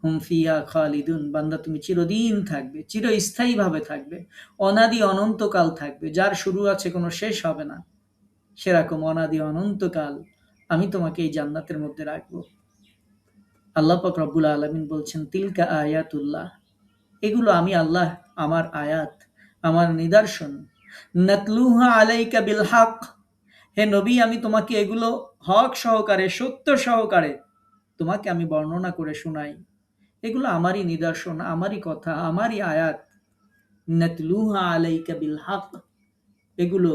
S1: হুম ফিহা খালিদুন, বান্দা তুমি চিরদিন থাকবে, চিরস্থায়ীভাবে থাকবে, অনাদি অনন্তকাল থাকবে, যার শুরু আছে কোনো শেষ হবে না, সেরকম অনাদি অনন্তকাল আমি তোমাকে এই জান্নাতের মধ্যে রাখবো। আল্লাহ পাক রব্বুল আলামিন বলছেন তিলকা আয়াতুল্লাহ, এগুলো আমি আল্লাহ, আমার আয়াত, আমার নিদর্শন, নাতলুহা আলাইকা বিল হক, হে নবী আমি তোমাকে এগুলো হক সহকারে, সত্য সহকারে তোমাকে আমি বর্ণনা করে শোনাই। এগুলো আমারই নিদর্শন, আমারই কথা, আমারই আয়াত। নাতলুহা আলাইকা বিল হক, এগুলো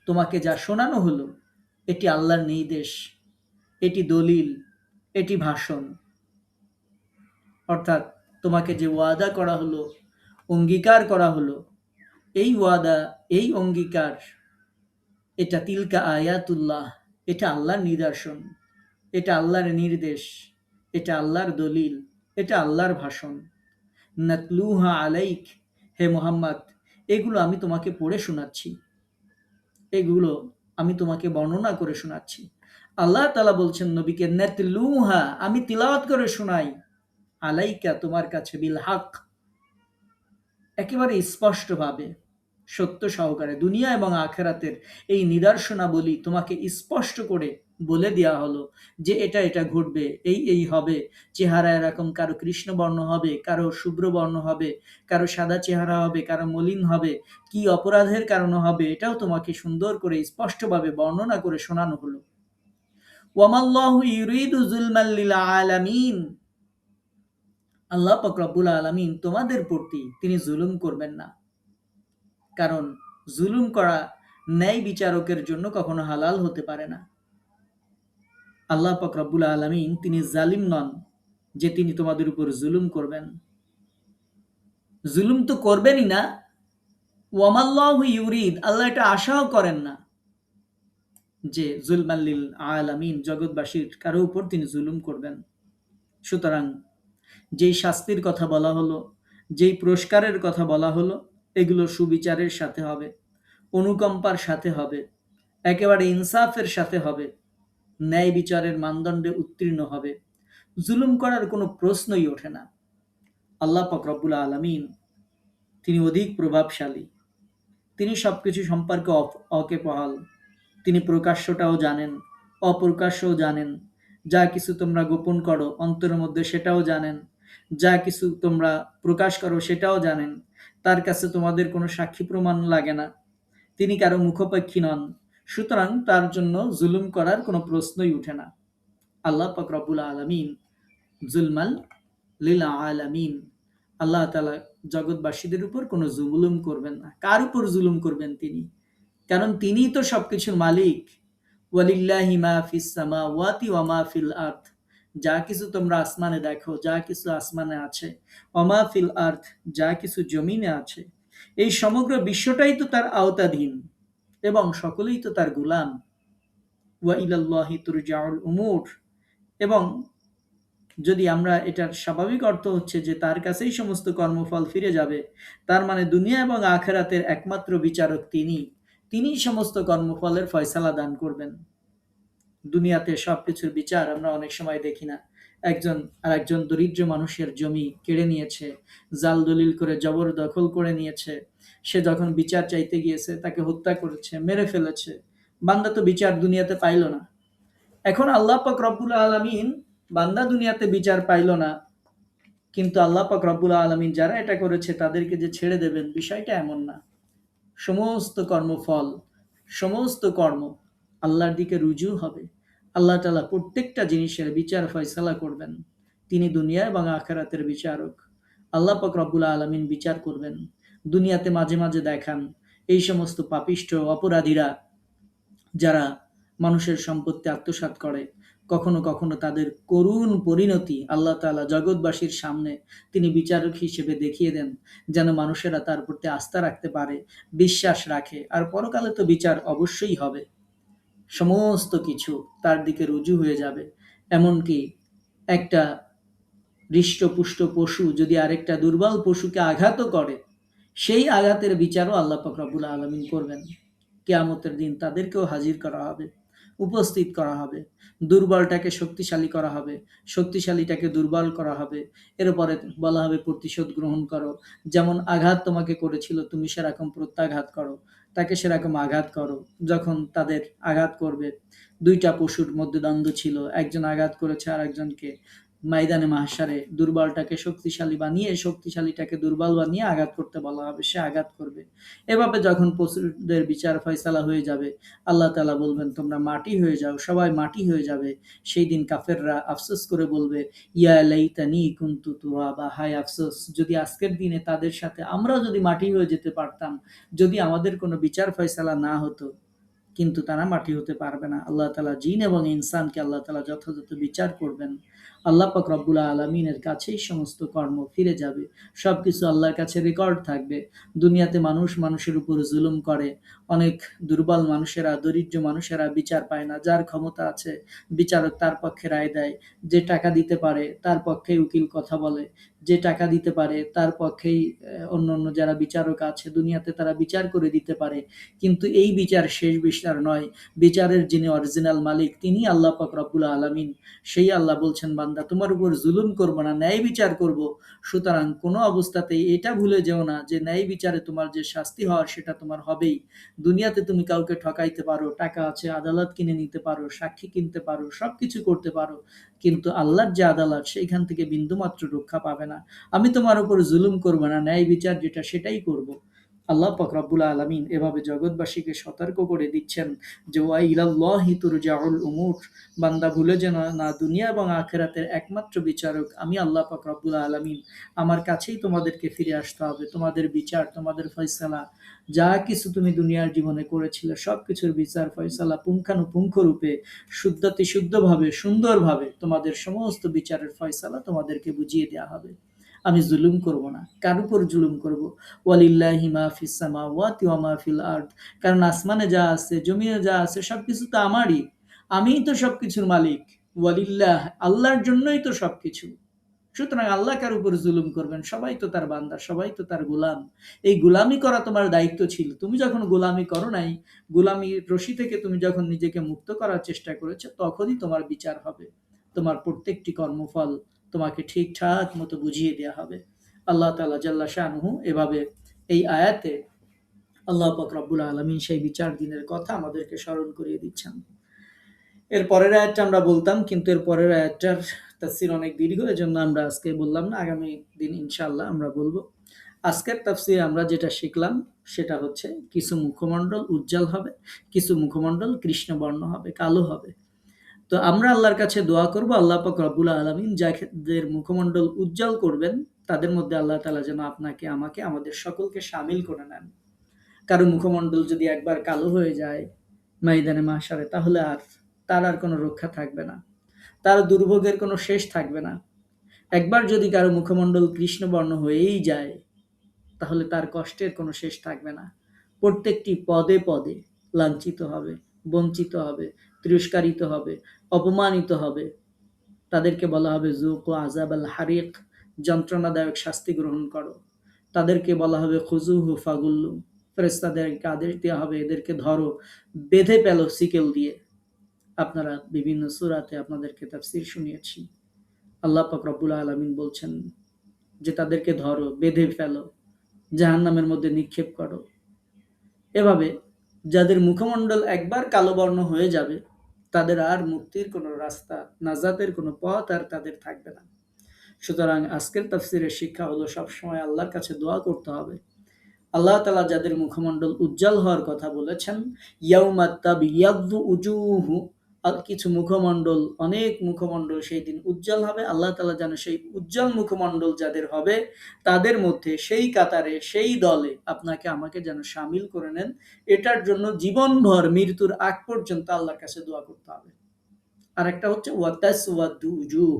S1: তোমাকে যা শোনানো হলো এটি আল্লাহর নির্দেশ, এটি দলিল, এটি ভাষণ। অর্থাৎ তোমাকে যে ওয়াদা করা হলো, অঙ্গীকার করা হলো, এই ওয়াদা, এই অঙ্গীকার, এটা তিলকা আয়াতুল্লাহ, এটা আল্লাহর নিদর্শন, এটা আল্লাহর নির্দেশ, এটা আল্লাহর দলিল, এটা আল্লাহর ভাষণ। নাতলুহা আলাইক, হে মুহাম্মদ এগুলো আমি তোমাকে পড়ে শোনাচ্ছি, এগুলো আমি তোমাকে বর্ণনা করে শোনাচ্ছি। আল্লাহ তাআলা বলছেন নবীকে নাতলুহা, আমি তিলাওয়াত করে শোনাই, আলাইকা তোমার কাছে, বিল হক, একেবারে স্পষ্টভাবে, সত্য সহকারে। দুনিয়া এবং আখেরাতের এই নিদর্শনাবলী তোমাকে স্পষ্ট করে বলে দেওয়া হলো যে এটা এটা ঘটবে, এই এই হবে। চেহারা এরকম, কারো কৃষ্ণবর্ণ হবে, কারো শুভ্রবর্ণ হবে, কারো সাদা চেহারা হবে, কারো মলিন হবে, কি অপরাধের কারণে হবে, এটাও তোমাকে সুন্দর করে স্পষ্টভাবে বর্ণনা করে শোনানো হলো। ওয়ামাল্লাহু ইউরিদু যুলমাল লিল আলামিন, আল্লাহ পাক রব্বুল আলামিন তোমাদের প্রতি তিনি জুলুম করবেন না, কারণ জুলুম করা ন্যায় বিচারকের জন্য কখনো হালাল হতে পারে না। আল্লাহ পাক রব্বুল আলামিন তিনি জালিম নন যে তিনি তোমাদের উপর জুলুম করবেন। জুলুম তো করবেনই না, ওয়ামাল্লাহু ইউরিদ, আল্লাহ এটা আশাও করেন না যে জুলমাল্লিল আলামিন, জগৎবাসীর কারো উপর তিনি জুলুম করবেন। সুতরাং যেই শাস্তির কথা বলা হলো, যেই পুরস্কারের কথা বলা হলো, এগুলো সুবিচারের সাথে হবে, অনুকম্পার সাথে হবে, একেবারে ইনসাফের সাথে হবে, ন্যায় বিচারের মানদণ্ডে উত্তীর্ণ হবে। জুলুম করার কোনো প্রশ্নই ওঠে না। আল্লাহ পাক রব্বুল আলামিন তিনি অধিক প্রভাবশালী, তিনি সবকিছু সম্পর্কে অকেপহাল। তিনি প্রকাশ্যটাও জানেন, অপ্রকাশ্যও জানেন। যা কিছু তোমরা গোপন করো অন্তরের মধ্যে সেটাও জানেন, যা কিছু তোমরা প্রকাশ করো সেটাও জানেন। তার কাছে তোমাদের কোনো সাক্ষী প্রমাণ লাগে না, তিনি কারো মুখোপাক্ষী নন। সুতরাং তার জন্য জুলুম করার কোনো প্রশ্নই উঠে না। আল্লাহ পাক রব্বুল আলামিন জুলমাল লিল আলামিন, আল্লাহ তাআলা জগৎবাসীদের উপর কোনো জুলুম করবেন না। কার উপর জুলুম করবেন তিনি? কারণ তিনিই তো সবকিছুর মালিক। ওয়ালিল্লাহি মা ফিস সামাওয়াতি ওয়া মা ফিল আরদ, যা কিছু তোমরা আসমানে দেখো, যা কিছু আসমানে আছে, ওয়া মা ফিল আরদ, যা কিছু জমিনে আছে, এই সমগ্র বিশ্বটাই তো তার আওতাধীন এবং সকলেই তো তার গোলাম। ওয়া ইলাল্লাহি তুরজাউল উমুর, এবং যদি আমরা এটার স্বাভাবিক অর্থ হচ্ছে যে তার কাছেই সমস্ত কর্মফল ফিরে যাবে, তার মানে দুনিয়া এবং আখেরাতের একমাত্র বিচারক তিনি, তিনিই সমস্ত কর্মফলের ফয়সালা দান করবেন। দুনিয়াতে সবকিছুর বিচার আমরা অনেক সময় দেখি না। একজন আর একজন দরিদ্র মানুষের জমি কেড়ে নিয়েছে, জাল দলিল করে জবরদখল করে নিয়েছে, সে যখন বিচার চাইতে গিয়েছে তাকে হত্যা করেছে, মেরে ফেলেছে। বান্দা তো বিচার দুনিয়াতে পাইল না। এখন আল্লাহ পাক রব্বুল আলামিন, বান্দা দুনিয়াতে বিচার পাইল না, কিন্তু আল্লাহ পাক রব্বুল আলামিন যারা এটা করেছে তাদেরকে যে ছেড়ে দেবেন, বিষয়টা এমন না। সমস্ত কর্মফল, সমস্ত কর্ম আল্লাহর দিকে রুজু হবে। আল্লাহ তাআলা প্রত্যেকটা জিনিসের বিচার ফয়সালা করবেন। তিনি দুনিয়া এবং আখিরাতের বিচারক। আল্লাহ পাক রব্বুল আলামিন বিচার করবেন। দুনিয়াতে মাঝে মাঝে দেখান এই সমস্ত পাপিষ্ঠ অপরাধীরা যারা মানুষের সম্পত্তি আত্মসাৎ করে, কখনো কখনো তাদের করুণ পরিণতি আল্লাহ তাআলা জগৎবাসীর সামনে তিনি বিচারক হিসেবে দেখিয়ে দেন, যেন মানুষেরা তার প্রতি আস্থা রাখতে পারে, বিশ্বাস রাখে। আর পরকালে তো বিচার অবশ্যই হবে, সমস্ত কিছু তার দিকে রুজু হয়ে যাবে। এমনকি একটা হৃষ্টপুষ্ট পশু যদি আরেকটা দুর্বল পশুকে আঘাতও করে, সেই আঘাতের বিচারও আল্লাহ পাক রব্বুল আলামিন করবেন। কিয়ামতের দিন তাদেরকেও হাজির করা হবে, উপস্থিত করা হবে। দুর্বলটাকে শক্তিশালী করা হবে, শক্তিশালীটাকে দুর্বল করা হবে। এরপরে বলা হবে প্রতিশোধ গ্রহণ করো। যেমন আঘাত তোমাকে করেছিল তুমি সেরকম প্রত্যাঘাত করো, তাকে সেরকম আঘাত করো। যখন তাদের আঘাত করবে, দুইটা পশুর মধ্যে দ্বন্দ্ব ছিল, একজন আঘাত করেছে আর একজনকে, ময়দানে মাহশারে দুর্বলটাকে শক্তিশালী বানিয়ে শক্তিশালীটাকে দুর্বল বানিয়ে আঘাত করতে বলা হবে, সে আঘাত করবে। এভাবে যখন পশুদের বিচার ফয়সালা হয়ে যাবে, আল্লাহ তাআলা বলবেন তোমরা মাটি হয়ে যাও, সবাই মাটি হয়ে যাবে। সেই দিন কাফেররা আফসোস করে বলবে, ইয়া লাইতানি কুনতু তুরাবা, হায় আফসোস, যদি আজকের দিনে তাদের সাথে আমরা যদি মাটি হয়ে যেতে পারতাম, যদি আমাদের কোনো বিচার ফয়সালা না হতো। কিন্তু তারা মাটি হতে পারবে না। আল্লাহ তাআলা জিন এবং ইনসানকে আল্লাহ তাআলা যথাযথ বিচার করবেন। আল্লাহ পাক রব্বুল আলামিনের কাছেই সমস্ত কর্ম ফিরে যাবে। সবকিছু আল্লাহর কাছে রেকর্ড থাকবে। দুনিয়াতে মানুষ মানুষের উপর জুলুম করে। অনেক দুর্বল মানুষেরা, দরিদ্র মানুষেরা বিচার পায় না। যার ক্ষমতা আছে বিচারক তার পক্ষে রায় দেয়। যে টাকা দিতে পারে তার পক্ষেই উকিল কথা বলে। যে টাকা দিতে পারে তার পক্ষেই অন্যান্য যারা বিচারক আছে দুনিয়াতে তারা বিচার করে দিতে পারে। কিন্তু এই বিচার শেষ বিচার নয়। বিচারের যিনি অরিজিনাল মালিক তিনি আল্লাহ পাক রব্বুল আলামিন। সেই আল্লাহ বলছেন, বান্দা তোমার উপর জুলুম করব না, ন্যায় বিচার করব। সুতরাং কোনো অবস্থাতেই এটা ভুলে যেও না যে ন্যায় বিচারে তোমার যে শাস্তি হওয়ার সেটা তোমার হবেই। দুনিয়াতে তুমি কাউকে ঠকাইতে পারো, টাকা আছে আদালত কিনে নিতে পারো, সাক্ষী কিনতে পারো, সবকিছু করতে পারো, কিন্তু আল্লাহর যে আদালত সেইখান থেকে বিন্দুমাত্র রক্ষা পাবে না। আমি তোমার উপর জুলুম করব না, ন্যায় বিচার যেটা সেটাই করব। আল্লাহ পাক রব্বুল আলামিন এভাবে জগৎবাসীকে সতর্ক করে দিচ্ছেন যে ওয়া ইলাল্লাহি তুরজাউল উমুর, বান্দা ভুলে যেন না দুনিয়া এবং আখিরাতের একমাত্র বিচারক আমি আল্লাহ পাক রব্বুল আলামিন। আমার কাছেই তোমাদেরকে ফিরে আসতে হবে। তোমাদের বিচার, তোমাদের ফয়সালা, যা কিছু তুমি দুনিয়ার জীবনে করেছিলে সবকিছুর বিচার ফয়সালা পুঙ্খানুপুঙ্খ রূপে শুদ্ধভাবে সুন্দরভাবে তোমাদের সমস্ত বিচারের ফয়সালা তোমাদেরকে বুঝিয়ে দেওয়া হবে। আমি জুলুম করব না, কার উপর জুলুম করব? ওয়ালিল্লাহি মা ফিস সামাওয়াতি ওয়া মা ফিল আরদ, কারণ আসমানে যা আছে, জমিনে যা আছে, সবকিছু তো আমারই। আমিই তো সবকিছুর মালিক। ওয়ালিল্লাহ, আল্লাহর জন্যই তো সবকিছু। সুতরাং আল্লাহ কার উপর জুলুম করবেন? সবাই তো তার বান্দা, সবাই তো তার গোলাম। এই গোলামি করা তোমার দায়িত্ব ছিল। তুমি যখন গোলামি করো নাই, গোলামির রশি থেকে তুমি যখন নিজেকে মুক্ত করার চেষ্টা করেছো, তখনই তোমার বিচার হবে। তোমার প্রত্যেকটি কর্মফল তোমাকে ঠিকঠাক মতো বুঝিয়ে দেওয়া হবে। আল্লাহ তাআলা জাল্লা শানুহু এভাবে এই আয়াতে আল্লাহ পাক রব্বুল আলামিন সেই বিচার দিনের কথা আমাদেরকে স্মরণ করিয়ে দিচ্ছেন। এর পরের আয়াতটা আমরা বলতাম, কিন্তু এর পরের আয়াতটার তাফসীর অনেক দীর্ঘ, এজন্য আমরা আজকে বললাম না, আগামী দিন ইনশাআল্লাহ আমরা বলবো। আজকের তাফসীরে আমরা যেটা শিখলাম সেটা হচ্ছে কিছু মুখমণ্ডল উজ্জ্বল হবে, কিছু মুখমণ্ডল কৃষ্ণবর্ণ হবে, কালো হবে। তো আমরা আল্লাহর কাছে দোয়া করব, আল্লাহ পাক রব্বুল আলামিন যাদের মুখমণ্ডল উজ্জ্বল করবেন, তাদের মধ্যে আল্লাহ তাআলা যেন আপনাকে, আমাকে, আমাদের সকলকে শামিল করে নেন। কারো মুখমণ্ডল যদি একবার কালো হয়ে যায় ময়দানে মাহশারে, তাহলে তার আর কোনো রক্ষা থাকবে না, তার দুর্ভোগের কোনো শেষ থাকবে না। একবার যদি কারো মুখমণ্ডল কৃষ্ণবর্ণ হয়েই যায়, তাহলে তার কষ্টের কোনো শেষ থাকবে না। প্রত্যেকটি পদে পদে লাঞ্ছিত হবে, বঞ্চিত হবে, তিরস্কারিত হবে, অপমানিত হবে। তাদেরকে বলা হবে যুকু আযাব আল হারিক, যন্ত্রণাদায়ক শাস্তি গ্রহণ করো। তাদেরকে বলা হবে খুযুহু ফাগুল্লু, ফেরেশতাদেরকে আদেশ দেওয়া হবে এদেরকে ধরো, বেঁধে ফেলো সিকেল দিয়ে। আপনারা বিভিন্ন সূরাতে আপনাদেরকে তাফসীর শুনিয়েছি। আল্লাহ পাক রব্বুল আলামিন বলছেন যে তাদেরকে ধরো, বেঁধে ফেলো, জাহান্নামের মধ্যে নিক্ষেপ করো। এভাবে যাদের মুখমণ্ডল একবার কালো বর্ণ হয়ে যাবে, তাদের আর মুক্তির কোনো রাস্তা, নাজাতের কোনো পথ আর তাদের থাকবে না। সুতরাং আজকের তাফসীরের শিক্ষা হলো সবসময় আল্লাহর কাছে দোয়া করতে হবে। আল্লাহ তাআলা যাদের মুখমণ্ডল উজ্জ্বল হওয়ার কথা বলেছেন, ইয়াউমা তাবিয়াদ্দু উজুহু, কিছু মুখমণ্ডল, অনেক মুখমণ্ডল সেই দিন উজ্জ্বল হবে। আল্লাহ তাআলা যেন সেই উজ্জ্বল মুখমণ্ডল যাদের হবে, তাদের মধ্যে, সেই কাতারে, সেই দলে আপনাকে আমাকে যেন শামিল করে নেন। এটার জন্য জীবনভর মৃত্যুর আগ পর্যন্ত আল্লাহর কাছে দোয়া করতে হবে। আর একটা হচ্ছে ওয়াতাসওয়াদু উজুহ,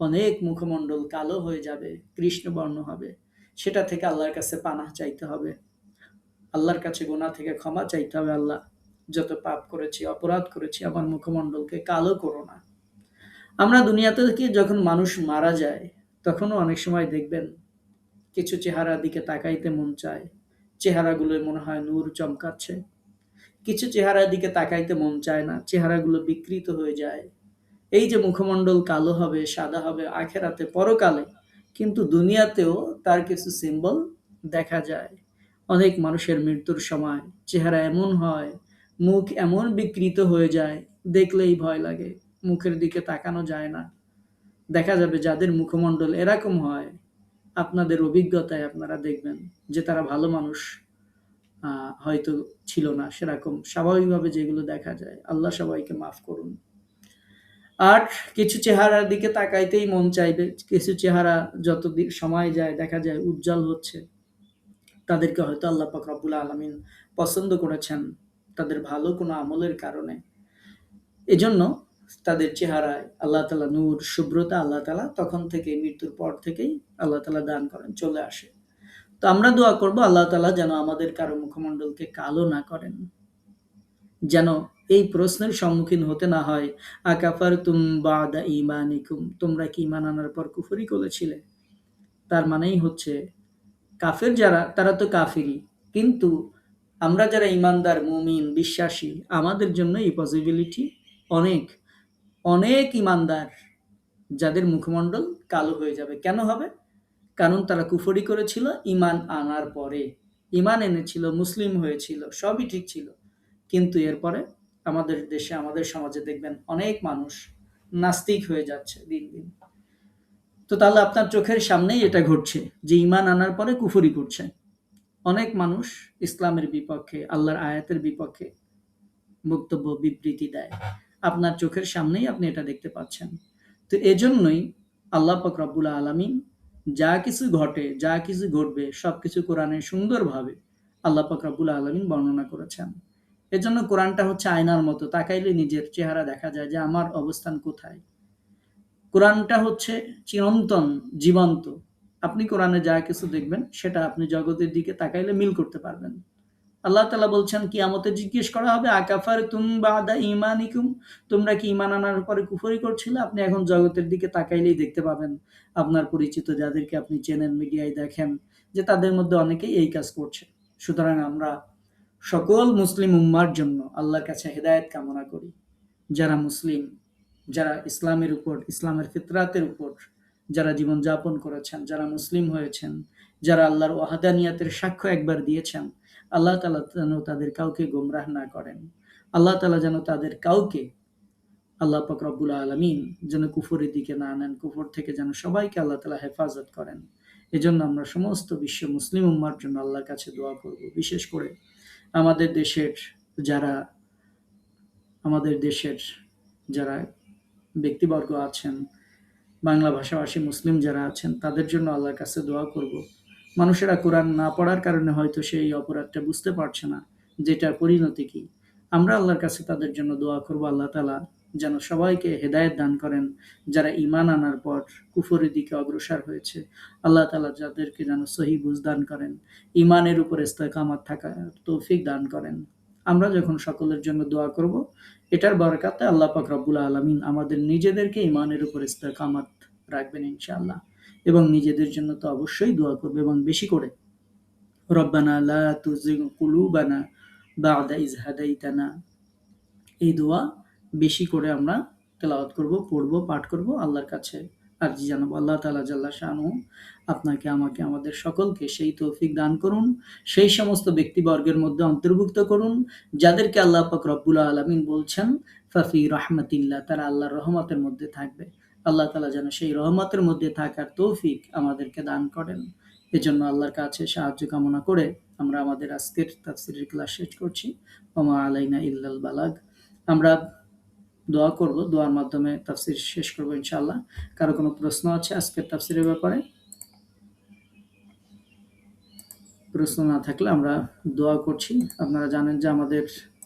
S1: অনেক মুখমণ্ডল কালো হয়ে যাবে, কৃষ্ণবর্ণ হবে। সেটা থেকে আল্লাহর কাছে পানাহ চাইতে হবে, আল্লাহর কাছে গুনাহ থেকে ক্ষমা চাইতে হবে। আল্লাহ, যত পাপ করেছি, অপরাধ করেছি, আমার মুখমণ্ডলকে কালো করো না। আমরা দুনিয়াতে থেকে যখন মানুষ মারা যায়, তখনও অনেক সময় দেখবেন কিছু চেহারার দিকে তাকাইতে মন চায়, চেহারাগুলো মনে হয় নূর চমকাচ্ছে। কিছু চেহারার দিকে তাকাইতে মন চায় না, চেহারাগুলো বিকৃত হয়ে যায়। এই যে মুখমণ্ডল কালো হবে, সাদা হবে আখেরাতে, পরকালে, কিন্তু দুনিয়াতেও তার কিছু সিম্বল দেখা যায়। অনেক মানুষের মৃত্যুর সময় চেহারা এমন হয়, মুখ এমন বিকৃত হয়ে যায়, দেখলেই ভয় লাগে, মুখের দিকে তাকানো যায় না। দেখা যাবে যাদের মুখমণ্ডল এরকম হয়, আপনাদের অভিজ্ঞতায় আপনারা দেখবেন যে তারা ভালো মানুষ হয়তো ছিল না। সেরকম স্বাভাবিকভাবে যেগুলো দেখা যায়, আল্লাহ সবাইকে মাফ করুন। আর কিছু চেহারার দিকে তাকাইতেই মন চাইবে, কিছু চেহারা যত সময় যায় দেখা যায় উজ্জ্বল হচ্ছে। তাদেরকে হয়তো আল্লাহ পাক রব্বুল আলামিন পছন্দ করেছেন তাদের ভালো কোনো আমলের কারণে। এজন্য তাদের চেহারায় আল্লাহ তাআলা নূর, শুভ্রতা আল্লাহ তাআলা তখন থেকে, মৃত্যুর পর থেকেই আল্লাহ তাআলা দান করেন, চলে আসে। তো আমরা দোয়া করব আল্লাহ তাআলা যেন আমাদের কারো মুখমণ্ডলকে কালো না করেন, যেন এই প্রশ্নের সম্মুখীন হতে না হয়, আকাফারতুম বাদা ঈমানিকুম, তোমরা কি ঈমান আনার পর কুফরি করেছিলে? তার মানেই হচ্ছে কাফের যারা, তারা তো কাফিরই, কিন্তু আমরা যারা ঈমানদার, মুমিন, বিশ্বাসী, আমাদের জন্য এই পসিবিলিটি অনেক, অনেক ঈমানদার যাদের মুখমণ্ডল কালো হয়ে যাবে। কেন হবে? কারণ তারা কুফরি করেছিল ঈমান আনার পরে। ঈমান এনেছিল, মুসলিম হয়েছিল, সবই ঠিক ছিল, কিন্তু এরপরে আমাদের দেশে, আমাদের সমাজে দেখবেন অনেক মানুষ নাস্তিক হয়ে যাচ্ছে দিন দিন। তো তাহলে আপনার চোখের সামনেই এটা ঘটছে যে ঈমান আনার পরে কুফরি করছে। অনেক মানুষ ইসলামের বিপক্ষে, আল্লাহর আয়াতের বিপক্ষে বক্তব্য, বিবৃতি দেয়। আপনার চোখের সামনেই আপনি এটা দেখতে পাচ্ছেন। তো এজন্যই আল্লাহ পাক রব্বুল আলামিন যা কিছু ঘটে, যা কিছু ঘটবে, সবকিছু কোরআনে সুন্দরভাবে আল্লাহ পাক রব্বুল আলামিন বর্ণনা করেছেন। এজন্য কোরআনটা হচ্ছে আয়নার মতো, তাকাইলে নিজের চেহারা দেখা যায় যে আমার অবস্থান কোথায়। কোরআনটা হচ্ছে চিরন্তন, জীবন্ত। আপনি কোরআনে যা কিছু দেখবেন সেটা আপনি জগতের দিকে তাকাইলে মিল করতে পারবেন। আল্লাহ তাআলা বলছেন কিয়ামতে জিজ্ঞেস করা হবে আকাফারতুম বাদা ঈমানিকুম, তোমরা কি ঈমান আনার পরে কুফরি করছিলে? আপনি এখন জগতের দিকে তাকাইলেই দেখতে পাবেন আপনার পরিচিত যাদেরকে আপনি চেনেন, মিডিয়ায় দেখেন যে তাদের মধ্যে অনেকেই এই কাজ করছে। সুতরাং আমরা সকল মুসলিম উম্মার জন্য আল্লাহর কাছে হেদায়েত কামনা করি। যারা মুসলিম, যারা ইসলামের উপর, ইসলামের ফিতরাতের উপর যারা জীবনযাপন করেছেন, যারা মুসলিম হয়েছেন, যারা আল্লাহর ওয়াহদানিয়াতের সাক্ষ্য একবার দিয়েছেন, আল্লাহ তাআলা যেন তাদের কাউকে গোমরাহ না করেন। আল্লাহ তাআলা যেন তাদের কাউকে, আল্লাহ পাক রব্বুল আলামিন যেন কুফরের দিকে না আনেন, কুফর থেকে যেন সবাইকে আল্লাহ তাআলা হেফাজত করেন। এজন্য আমরা সমস্ত বিশ্ব মুসলিম উম্মার জন্য আল্লাহর কাছে দোয়া করব। বিশেষ করে আমাদের দেশের যারা আমাদের দেশের যারা ব্যক্তিবর্গ আছেন, বাংলা ভাষাভাষী মুসলিম যারা আছেন, তাদের জন্য আল্লাহর কাছে দোয়া করব। মানুষেরা কোরআন না পড়ার কারণে হয়তো সেই অপরাধটা বুঝতে পারছে না যে এটার পরিণতি কি। আমরা আল্লাহর কাছে তাদের জন্য দোয়া করব, আল্লাহ তাআলা যেন সবাইকে হেদায়েত দান করেন। যারা ঈমান আনার পর কুফরের দিকে অগ্রসর হয়েছে, আল্লাহ তাআলা যাদেরকে যেন সহি বুঝ দান করেন, ঈমানের উপর ইস্তেকামত থাকার তৌফিক দান করেন। আমরা যখন সকলের জন্য দোয়া করব, এটার বরকাতে আল্লাহ পাক রব্বুল আলামিন আমাদের নিজেদেরকে ঈমানের উপর ইস্তেকামত রাখবেন ইনশাআল্লাহ। এবং নিজেদের জন্য তো অবশ্যই দোয়া করবে, এবং বেশি করে রব্বানা লা তুজিগ কুলুবানা বা'দা ইজ হাদাইতানা, এই দোয়া বেশি করে আমরা তেলাওয়াত করব, পড়ব, পাঠ করব, আল্লাহর কাছে আরজি জানাবো। আল্লাহ তাআলা জাল্লা শানুহু আপনাকে, আমাকে, আমাদের সকলকে সেই তৌফিক দান করুন। সেই সমস্ত ব্যক্তিবর্গের মধ্যে অন্তর্ভুক্ত করুন যাদেরকে আল্লাহ পাক রব্বুল আলামিন বলছেন ফাফি রাহমাতিল্লাহ, তারা আল্লাহর রহমতের মধ্যে থাকবে। আল্লাহ তাআলা যেন সেই রহমতের মধ্যে থাকার তৌফিক আমাদেরকে দান করেন। এজন্য আল্লাহর কাছে সাহায্য কামনা করে আমরা আমাদের আজকের তাফসীরের ক্লাস শেষ করছি। ওয়া মা আলাইনা ইল্লাল বালাগ। আমরা দোয়া করব, দোয়ার মাধ্যমে তাফসীর শেষ করব ইনশাআল্লাহ। কারো কোনো প্রশ্ন আছে আজকের তাফসীরের ব্যাপারে? প্রশ্ন না থাকলে আমরা দোয়া করছি। আপনারা জানেন যে আমাদের